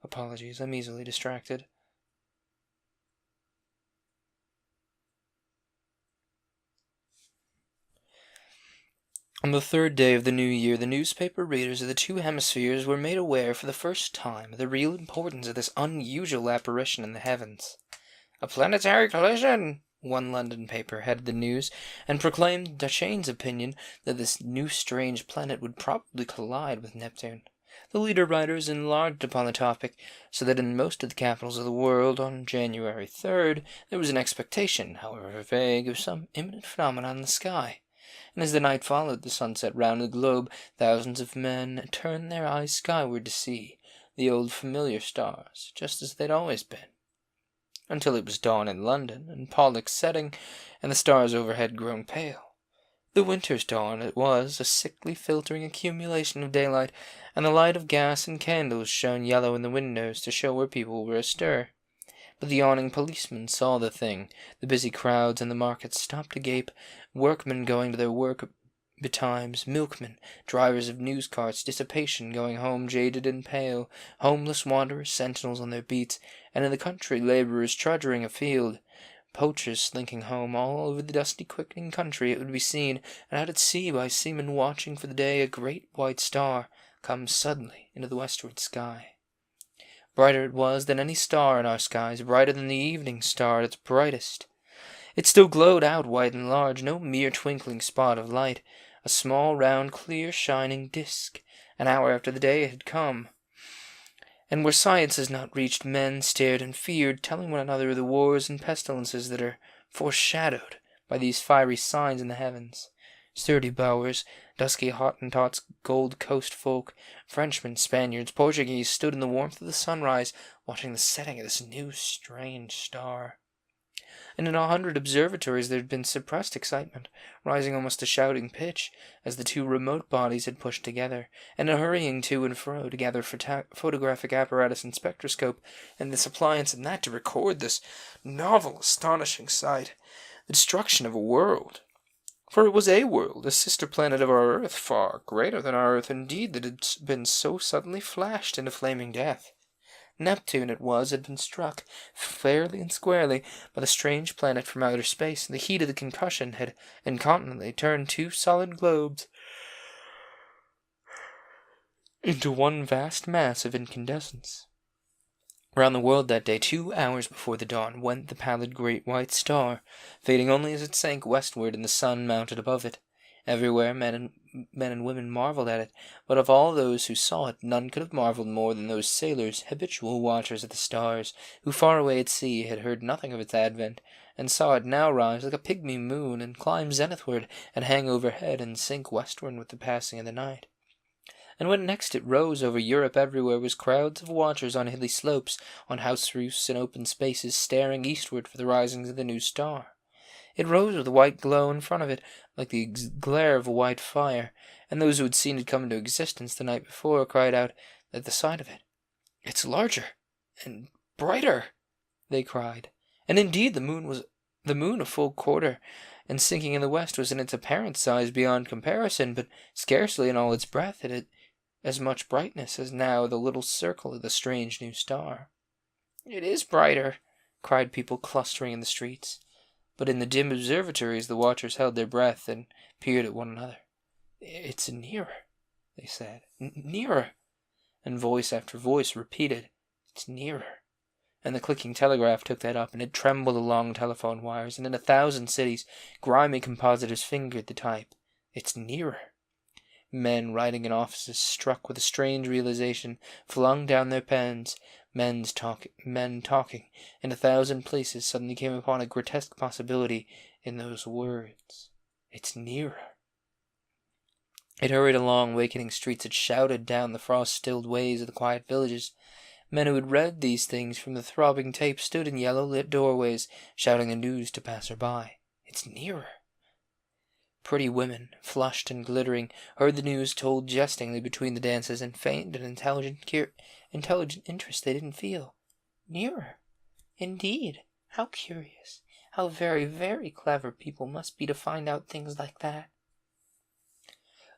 Apologies, I'm easily distracted. On the third day of the new year, the newspaper readers of the two hemispheres were made aware for the first time of the real importance of this unusual apparition in the heavens. "A planetary collision!" One London paper headed the news, and proclaimed Duchesne's opinion that this new strange planet would probably collide with Neptune. The leader writers enlarged upon the topic, so that in most of the capitals of the world, on January 3rd, there was an expectation, however vague, of some imminent phenomenon in the sky. And as the night followed the sunset round the globe, thousands of men turned their eyes skyward to see the old familiar stars, just as they'd always been. Until it was dawn in London, and Pollux setting, and the stars overhead grown pale. The winter's dawn it was, a sickly filtering accumulation of daylight, and the light of gas and candles shone yellow in the windows to show where people were astir. But the yawning policemen saw the thing, the busy crowds in the markets stopped to gape, workmen going to their work betimes, milkmen, drivers of news carts, dissipation going home jaded and pale, homeless wanderers, sentinels on their beats, and in the country labourers trudging afield, poachers slinking home. All over the dusty quickening country it would be seen, and out at sea by seamen watching for the day, a great white star come suddenly into the westward sky. Brighter it was than any star in our skies, brighter than the evening star at its brightest. It still glowed out white and large, no mere twinkling spot of light, a small, round, clear, shining disk, an hour after the day had come. And where science has not reached, men stared and feared, telling one another of the wars and pestilences that are foreshadowed by these fiery signs in the heavens. Sturdy Boers, dusky Hottentots, Gold Coast folk, Frenchmen, Spaniards, Portuguese stood in the warmth of the sunrise, watching the setting of this new strange star. And in 100 observatories there had been suppressed excitement, rising almost to shouting pitch, as the two remote bodies had pushed together, and a hurrying to and fro to gather photographic apparatus and spectroscope, and this appliance and that to record this novel, astonishing sight, the destruction of a world. For it was a world, a sister planet of our Earth, far greater than our Earth indeed, that had been so suddenly flashed into flaming death. Neptune it was had been struck, fairly and squarely, by the strange planet from outer space, and the heat of the concussion had incontinently turned two solid globes into one vast mass of incandescence. Round the world that day, 2 hours before the dawn, went the pallid great white star, fading only as it sank westward and the sun mounted above it. Everywhere men and women marvelled at it, but of all those who saw it, none could have marvelled more than those sailors, habitual watchers of the stars, who far away at sea had heard nothing of its advent, and saw it now rise like a pygmy moon, and climb zenithward, and hang overhead, and sink westward with the passing of the night. And when next it rose over Europe, everywhere was crowds of watchers on hilly slopes, on house roofs and open spaces, staring eastward for the risings of the new star. It rose with a white glow in front of it, like the glare of a white fire, and those who had seen it come into existence the night before cried out at the sight of it. "It's larger and brighter," they cried. And indeed the moon a full quarter, and sinking in the west was in its apparent size beyond comparison, but scarcely in all its breadth had it as much brightness as now the little circle of the strange new star. "It is brighter," cried people clustering in the streets. But in the dim observatories the watchers held their breath and peered at one another. "It's nearer," they said. "Nearer." And voice after voice repeated, "It's nearer." And the clicking telegraph took that up, and it trembled along telephone wires, and in 1,000 cities grimy compositors fingered the type. "It's nearer." Men writing in offices, struck with a strange realization, flung down their pens. Men talking in 1,000 places suddenly came upon a grotesque possibility in those words. "It's nearer." It hurried along wakening streets, it shouted down the frost-stilled ways of the quiet villages. Men who had read these things from the throbbing tape stood in yellow-lit doorways, shouting the news to passer-by. "It's nearer." Pretty women, flushed and glittering, heard the news told jestingly between the dances, and feigned an intelligent interest they didn't feel. "Nearer? Indeed? How curious! How very, very clever people must be to find out things like that."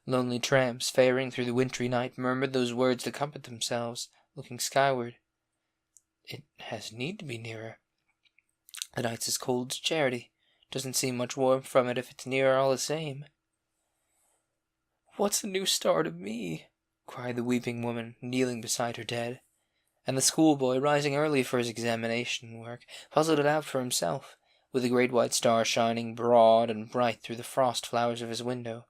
Lonely tramps, faring through the wintry night, murmured those words to comfort themselves, looking skyward. "It has need to be nearer. The night's as cold as charity. Doesn't seem much warmth from it if it's nearer all the same." "What's a new star to me?" cried the weeping woman, kneeling beside her dead. And the schoolboy, rising early for his examination work, puzzled it out for himself, with the great white star shining broad and bright through the frost flowers of his window.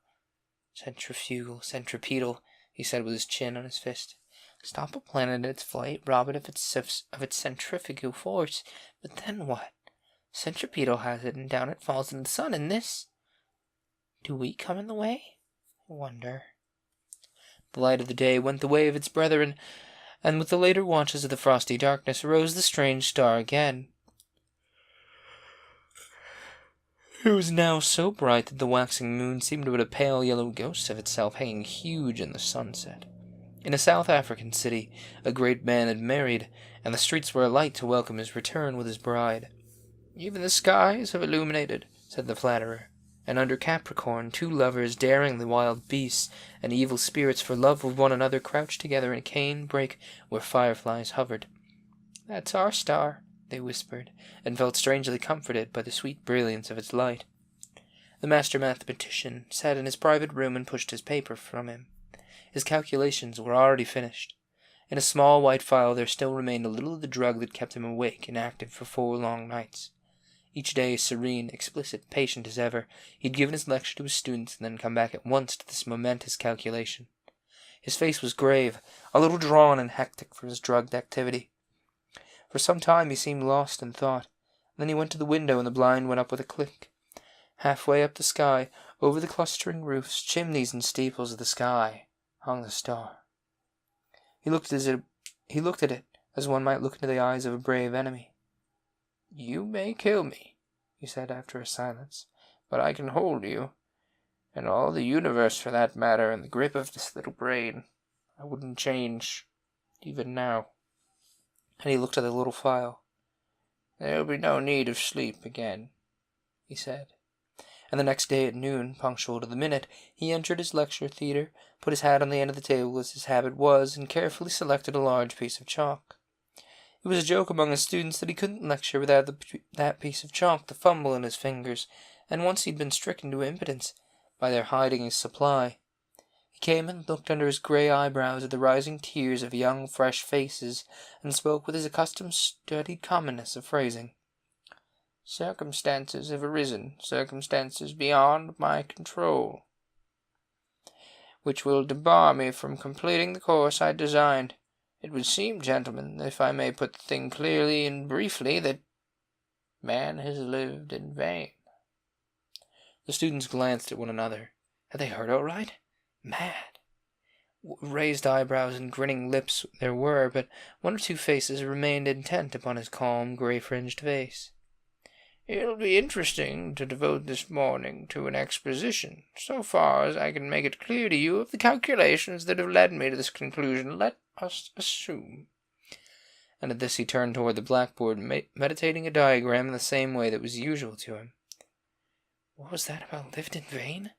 "Centrifugal, centripetal," he said with his chin on his fist. "Stop a planet in its flight, rob it of its centrifugal force, but then what? Centripetal has it, and down it falls in the sun, and this... Do we come in the way? I wonder." The light of the day went the way of its brethren, and with the later watches of the frosty darkness arose the strange star again. It was now so bright that the waxing moon seemed but a pale yellow ghost of itself hanging huge in the sunset. In a South African city, a great man had married, and the streets were alight to welcome his return with his bride. "Even the skies have illuminated," said the flatterer, and under Capricorn 2 lovers, daring the wild beasts and evil spirits for love of one another, crouched together in a cane brake where fireflies hovered. "That's our star," they whispered, and felt strangely comforted by the sweet brilliance of its light. The master mathematician sat in his private room and pushed his paper from him. His calculations were already finished. In a small white file there still remained a little of the drug that kept him awake and active for 4 long nights. Each day serene, explicit, patient as ever, he had given his lecture to his students and then come back at once to this momentous calculation. His face was grave, a little drawn and hectic from his drugged activity. For some time he seemed lost in thought. Then he went to the window, and the blind went up with a click. Halfway up the sky, over the clustering roofs, chimneys, and steeples of the sky, hung the star. He looked at it as one might look into the eyes of a brave enemy. "You may kill me," he said after a silence, "but I can hold you, and all the universe for that matter, in the grip of this little brain. I wouldn't change, even now." And he looked at the little file. "There'll be no need of sleep again," he said. And the next day at noon, punctual to the minute, he entered his lecture theatre, put his hat on the end of the table as his habit was, and carefully selected a large piece of chalk. It was a joke among his students that he couldn't lecture without that piece of chalk to fumble in his fingers, and once he'd been stricken to impotence by their hiding his supply. He came and looked under his grey eyebrows at the rising tiers of young, fresh faces, and spoke with his accustomed studied commonness of phrasing. "Circumstances have arisen, circumstances beyond my control, which will debar me from completing the course I designed. It would seem, gentlemen, if I may put the thing clearly and briefly, that man has lived in vain." The students glanced at one another. Had they heard aright? Mad! Raised eyebrows and grinning lips there were, but 1 or 2 faces remained intent upon his calm, grey-fringed face. "It'll be interesting to devote this morning to an exposition, so far as I can make it clear to you, of the calculations that have led me to this conclusion. Let us assume—" And at this he turned toward the blackboard, meditating a diagram in the same way that was usual to him. "What was that about lived in vain?"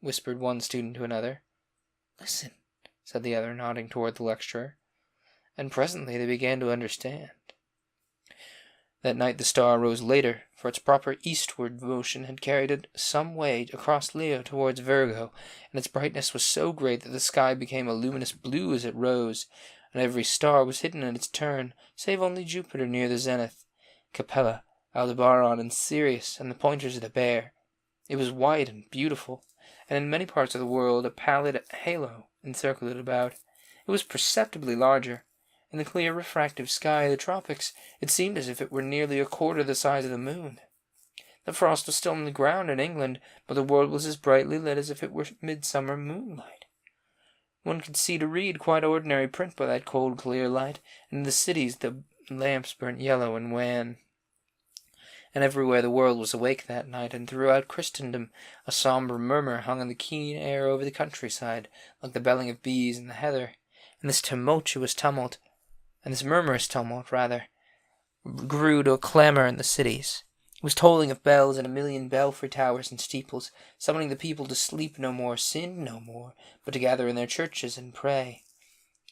whispered one student to another. "Listen," said the other, nodding toward the lecturer. And presently they began to understand. That night the star rose later, for its proper eastward motion had carried it some way across Leo towards Virgo, and its brightness was so great that the sky became a luminous blue as it rose, and every star was hidden in its turn, save only Jupiter near the zenith, Capella, Aldebaran, and Sirius, and the pointers of the Bear. It was white and beautiful, and in many parts of the world a pallid halo encircled it about. It was perceptibly larger. In the clear refractive sky of the tropics, it seemed as if it were nearly a quarter the size of the moon. The frost was still on the ground in England, but the world was as brightly lit as if it were midsummer moonlight. One could see to read quite ordinary print by that cold, clear light, and in the cities the lamps burnt yellow and wan. And everywhere the world was awake that night, and throughout Christendom a sombre murmur hung in the keen air over the countryside, like the belling of bees in the heather. And this murmurous tumult, grew to a clamour in the cities. was tolling of bells in a million belfry towers and steeples, summoning the people to sleep no more, sin no more, but to gather in their churches and pray.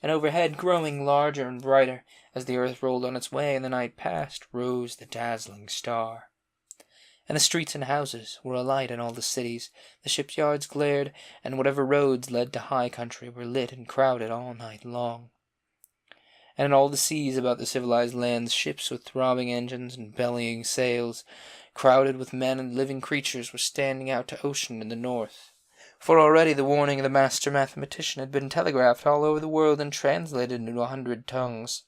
And overhead, growing larger and brighter, as the earth rolled on its way and the night passed, rose the dazzling star. And the streets and houses were alight in all the cities, the shipyards glared, and whatever roads led to high country were lit and crowded all night long. And in all the seas about the civilized lands, ships with throbbing engines and bellying sails, crowded with men and living creatures, were standing out to ocean in the north. For already the warning of the master mathematician had been telegraphed all over the world and translated into 100 tongues.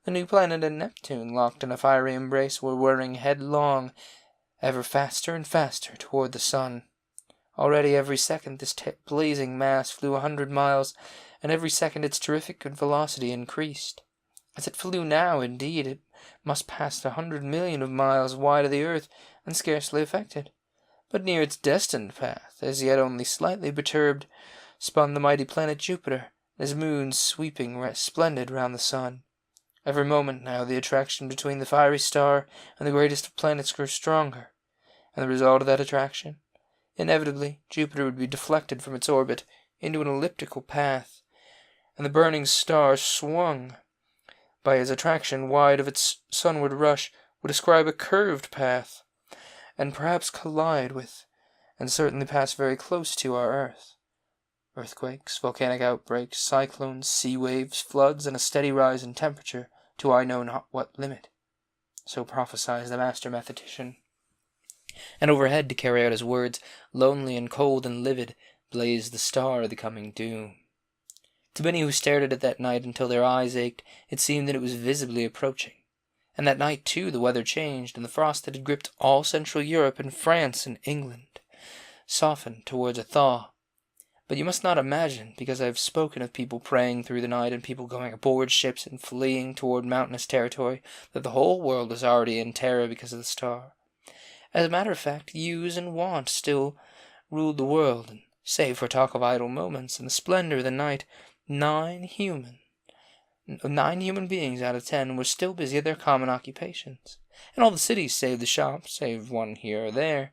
The new planet and Neptune, locked in a fiery embrace, were whirring headlong, ever faster and faster, toward the sun. Already every second this blazing mass flew 100 miles, and every second its terrific velocity increased. As it flew now, indeed, it must pass 100 million of miles wide of the earth, and scarcely affected. But near its destined path, as yet only slightly perturbed, spun the mighty planet Jupiter, his moons sweeping splendid round the sun. Every moment now the attraction between the fiery star and the greatest of planets grew stronger, and the result of that attraction, inevitably Jupiter would be deflected from its orbit into an elliptical path, and the burning star, swung by his attraction wide of its sunward rush, would ascribe a curved path, and perhaps collide with, and certainly pass very close to, our Earth. Earthquakes, volcanic outbreaks, cyclones, sea waves, floods, and a steady rise in temperature, to I know not what limit. So prophesies the master mathematician. And overhead, to carry out his words, lonely and cold and livid, blazed the star of the coming doom. To many who stared at it that night until their eyes ached, it seemed that it was visibly approaching. And that night, too, the weather changed, and the frost that had gripped all Central Europe and France and England softened towards a thaw. But you must not imagine, because I have spoken of people praying through the night and people going aboard ships and fleeing toward mountainous territory, that the whole world was already in terror because of the star. As a matter of fact, use and want still ruled the world, and save for talk of idle moments and the splendor of the night, 9 human beings out of 10 were still busy at their common occupations, and all the cities, save the shops, save one here or there,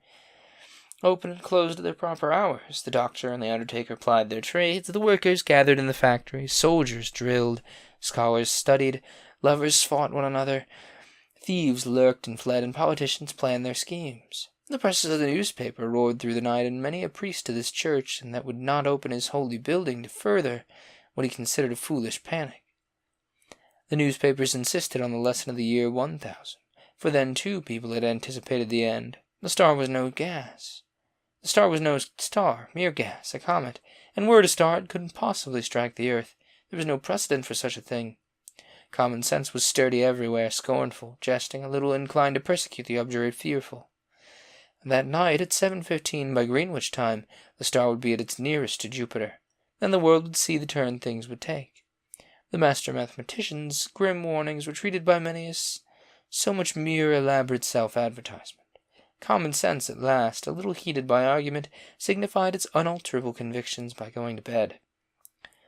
open and closed at their proper hours. The doctor and the undertaker plied their trades, the workers gathered in the factories, soldiers drilled, scholars studied, lovers fought one another, thieves lurked and fled, and politicians planned their schemes. The presses of the newspaper roared through the night, and many a priest of this church and that would not open his holy building to further what he considered a foolish panic. The newspapers insisted on the lesson of the year 1000, for then too people had anticipated the end. The star was no gas. The star was no star, mere gas, a comet, and were it a star it couldn't possibly strike the earth. There was no precedent for such a thing. Common sense was sturdy everywhere, scornful, jesting, a little inclined to persecute the obdurate fearful. And that night, at 7:15 by Greenwich time, the star would be at its nearest to Jupiter. Then the world would see the turn things would take. The master mathematician's grim warnings were treated by many as so much mere elaborate self-advertisement. Common sense, at last, a little heated by argument, signified its unalterable convictions by going to bed.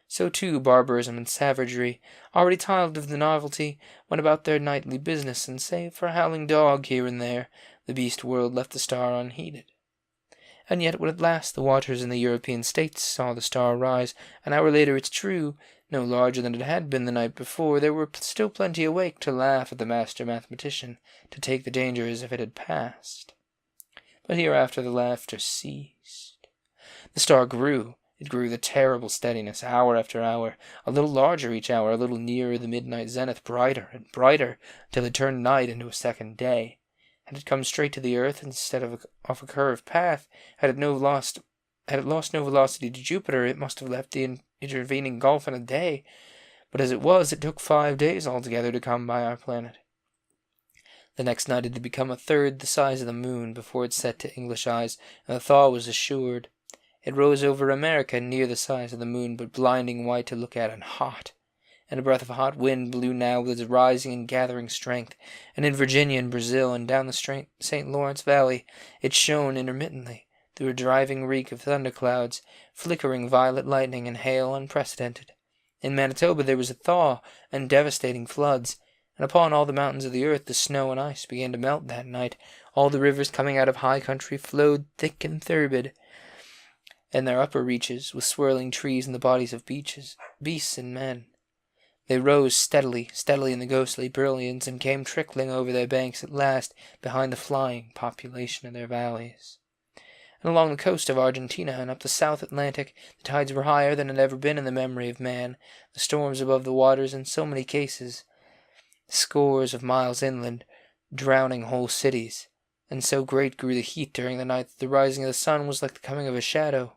So too barbarism and savagery, already tired of the novelty, went about their nightly business, and save for a howling dog here and there, the beast world left the star unheeded. And yet when at last the watchers in the European states saw the star rise, an hour later, it's true, no larger than it had been the night before, there were still plenty awake to laugh at the master mathematician, to take the danger as if it had passed. But hereafter the laughter ceased. The star grew. It grew with a terrible steadiness, hour after hour, a little larger each hour, a little nearer the midnight zenith, brighter and brighter, till it turned night into a second day. Had it come straight to the earth instead of a curved path, had it lost no velocity to Jupiter, it must have left the intervening gulf in a day. But as it was, it took 5 days altogether to come by our planet. The next night it had become a third the size of the moon before it set to English eyes, and the thaw was assured. It rose over America near the size of the moon, but blinding white to look at and hot. And a breath of hot wind blew now with its rising and gathering strength, and in Virginia and Brazil and down the St. Lawrence Valley it shone intermittently through a driving reek of thunderclouds, flickering violet lightning and hail unprecedented. In Manitoba there was a thaw and devastating floods, and upon all the mountains of the earth the snow and ice began to melt that night. All the rivers coming out of high country flowed thick and turbid, and their upper reaches, with swirling trees and the bodies of beasts and men. They rose steadily in the ghostly brilliance, and came trickling over their banks at last behind the flying population of their valleys. And along the coast of Argentina and up the South Atlantic, the tides were higher than had ever been in the memory of man, the storms above the waters in so many cases, scores of miles inland, drowning whole cities, and so great grew the heat during the night that the rising of the sun was like the coming of a shadow.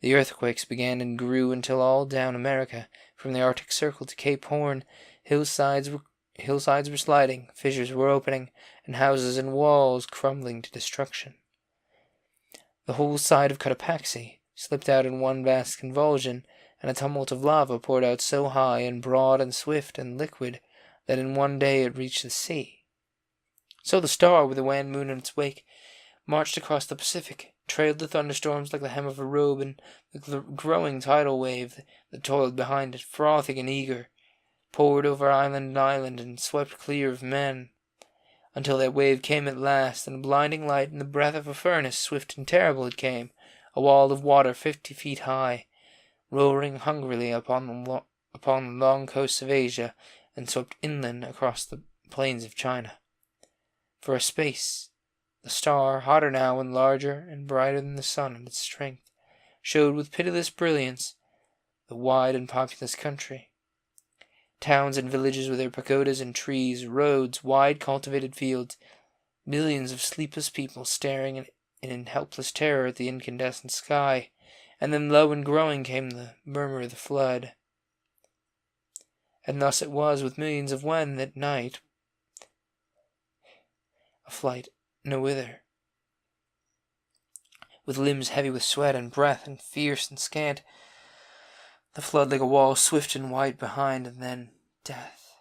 The earthquakes began and grew until all down America, from the Arctic Circle to Cape Horn, hillsides were sliding, fissures were opening, and houses and walls crumbling to destruction. The whole side of Cotopaxi slipped out in one vast convulsion, and a tumult of lava poured out so high and broad and swift and liquid that in one day it reached the sea. So the Star, with the wan moon in its wake, marched across the Pacific, trailed the thunderstorms like the hem of a robe, and the growing tidal wave that toiled behind it, frothing and eager, poured over island and island and swept clear of men, until that wave came at last, and a blinding light and the breath of a furnace, swift and terrible it came, a wall of water 50 feet high, roaring hungrily upon the long coasts of Asia, and swept inland across the plains of China. For a space, the Star, hotter now and larger and brighter than the sun in its strength, showed with pitiless brilliance the wide and populous country. Towns and villages with their pagodas and trees, roads, wide cultivated fields, millions of sleepless people staring in helpless terror at the incandescent sky, and then low and growing came the murmur of the flood. And thus it was with millions of when that night, a flight no whither, with limbs heavy with sweat and breath and fierce and scant, the flood like a wall swift and white behind, and then death.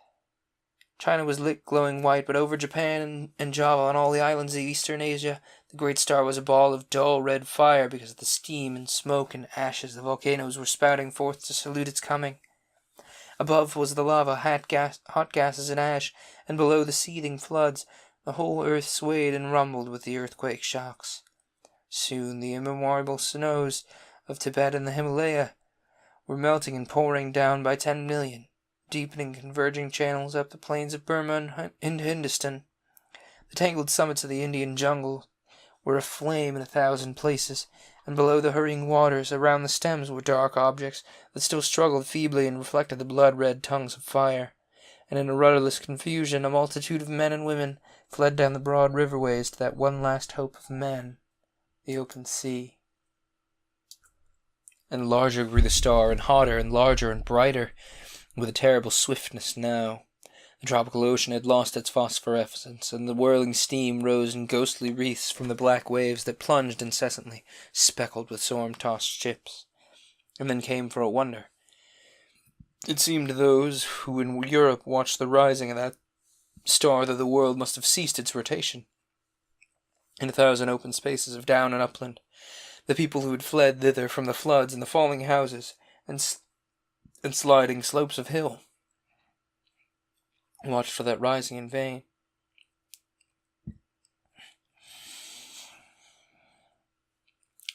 China was lit glowing white, but over Japan and Java and all the islands of eastern Asia, the great star was a ball of dull red fire because of the steam and smoke and ashes the volcanoes were spouting forth to salute its coming. Above was the lava, hot gases and ash, and below the seething floods. The whole earth swayed and rumbled with the earthquake shocks. Soon the immemorial snows of Tibet and the Himalaya were melting and pouring down by 10 million, deepening converging channels up the plains of Burma and Hindustan. The tangled summits of the Indian jungle were aflame in 1,000 places, and below the hurrying waters, around the stems, were dark objects that still struggled feebly and reflected the blood-red tongues of fire. And in a rudderless confusion, a multitude of men and women fled down the broad riverways to that one last hope of men, the open sea. And larger grew the star, and hotter and larger and brighter, with a terrible swiftness now. The tropical ocean had lost its phosphorescence, and the whirling steam rose in ghostly wreaths from the black waves that plunged incessantly, speckled with storm-tossed ships. And then came, for a wonder, it seemed to those who in Europe watched the rising of that star that the world must have ceased its rotation. In 1,000 open spaces of down and upland, the people who had fled thither from the floods and the falling houses and sliding slopes of hill watched for that rising in vain.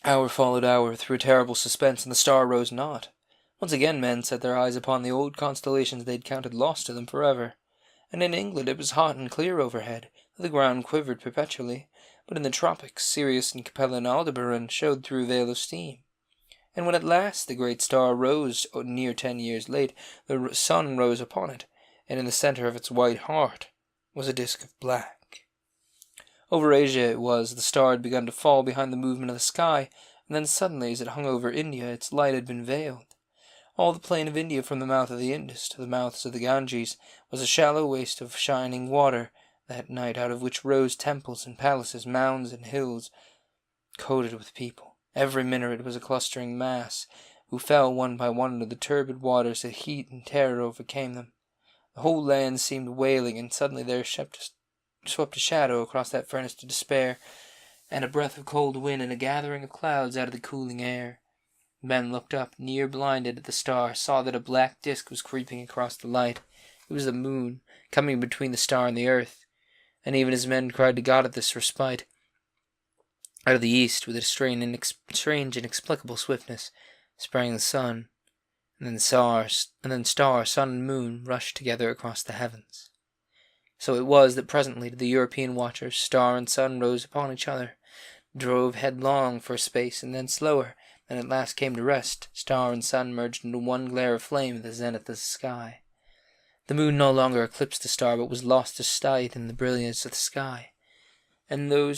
Hour followed hour through a terrible suspense, and the star rose not. Once again men set their eyes upon the old constellations they had counted lost to them forever. And in England it was hot and clear overhead, though the ground quivered perpetually, but in the tropics Sirius and Capella and Aldebaran showed through a veil of steam. And when at last the great star rose, near 10 years late, the sun rose upon it, and in the centre of its white heart was a disk of black. Over Asia it was, the star had begun to fall behind the movement of the sky, and then suddenly as it hung over India its light had been veiled. All the plain of India from the mouth of the Indus to the mouths of the Ganges was a shallow waste of shining water that night, out of which rose temples and palaces, mounds and hills, coated with people. Every minaret was a clustering mass, who fell one by one into the turbid waters as heat and terror overcame them. The whole land seemed wailing, and suddenly there swept a shadow across that furnace to despair, and a breath of cold wind and a gathering of clouds out of the cooling air. Men looked up, near blinded, at the star, saw that a black disk was creeping across the light. It It was the moon, coming between the star and the earth, and even his men cried to God at this respite. Out of the east, with a strange, inexplicable swiftness, sprang the sun, and then star, sun, and moon rushed together across the heavens. So it was that presently to the European watchers, star and sun rose upon each other, drove headlong for a space, and then slower, and at last came to rest. Star and sun merged into one glare of flame at the zenith of the sky. The moon no longer eclipsed the star, but was lost to sight in the brilliance of the sky. And though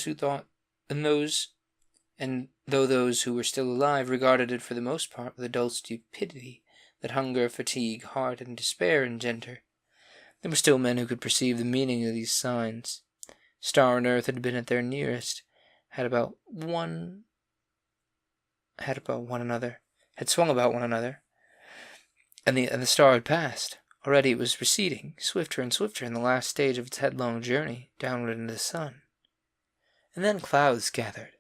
those who were still alive regarded it for the most part with a dull stupidity that hunger, fatigue, heart, and despair engender, there were still men who could perceive the meaning of these signs. Star and earth had been at their nearest, had swung about one another, and the star had passed. Already it was receding, swifter and swifter in the last stage of its headlong journey downward into the sun. And then clouds gathered,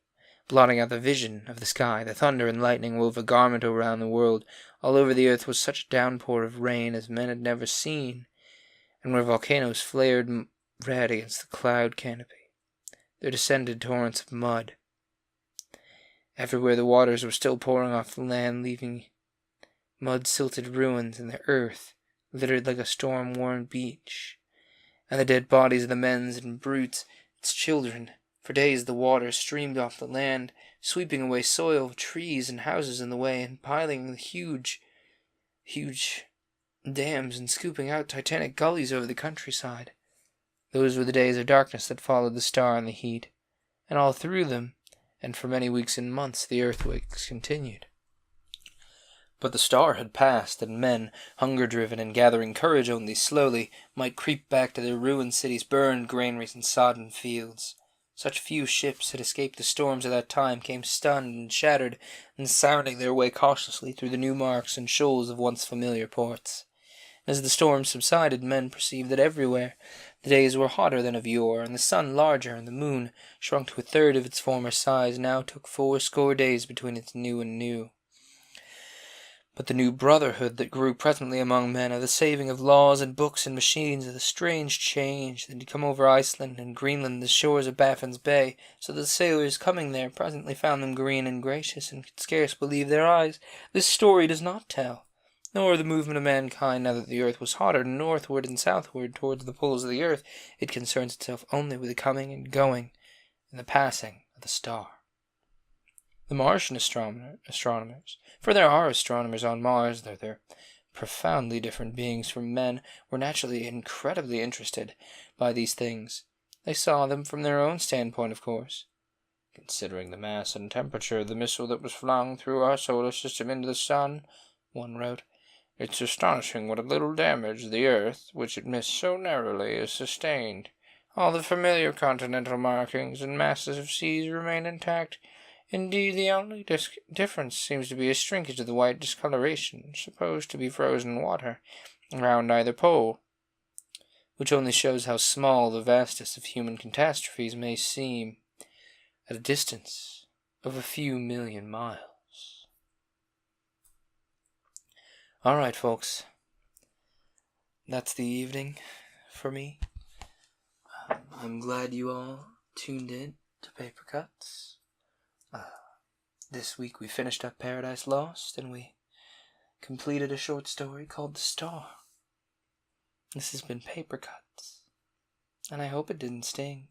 blotting out the vision of the sky. The thunder and lightning wove a garment around the world. All over the earth was such a downpour of rain as men had never seen, and where volcanoes flared red against the cloud canopy, there descended torrents of mud. Everywhere the waters were still pouring off the land, leaving mud-silted ruins, and the earth littered like a storm-worn beach, and the dead bodies of the men and brutes, its children. For days the water streamed off the land, sweeping away soil, trees, and houses in the way, and piling the huge dams and scooping out titanic gullies over the countryside. Those were the days of darkness that followed the star and the heat, and all through them, and for many weeks and months, the earthquakes continued. But the star had passed, and men, hunger-driven and gathering courage only slowly, might creep back to their ruined cities, burned granaries, and sodden fields. Such few ships had escaped the storms of that time came stunned and shattered, and sounding their way cautiously through the new marks and shoals of once familiar ports. As the storm subsided, men perceived that everywhere the days were hotter than of yore, and the sun larger, and the moon, shrunk to a third of its former size, now took 80 days between its new and new. But the new brotherhood that grew presently among men, of the saving of laws and books and machines, of the strange change that had come over Iceland and Greenland, the shores of Baffin's Bay, so that the sailors coming there presently found them green and gracious, and could scarce believe their eyes, this story does not tell, nor the movement of mankind now that the earth was hotter northward and southward towards the poles of the earth. It concerns itself only with the coming and going, and the passing of the star. The Martian astronomers, for there are astronomers on Mars, though they're profoundly different beings from men, were naturally incredibly interested by these things. They saw them from their own standpoint, of course. Considering the mass and temperature of the missile that was flung through our solar system into the sun, one wrote, it's astonishing what a little damage the earth, which it missed so narrowly, has sustained. All the familiar continental markings and masses of seas remain intact. Indeed, the only difference seems to be a shrinkage of the white discoloration, supposed to be frozen water, around either pole, which only shows how small the vastest of human catastrophes may seem at a distance of a few million miles. All right, folks. That's the evening for me. I'm glad you all tuned in to Paper Cuts. This week we finished up Paradise Lost, and we completed a short story called The Star. This has been Paper Cuts, and I hope it didn't sting.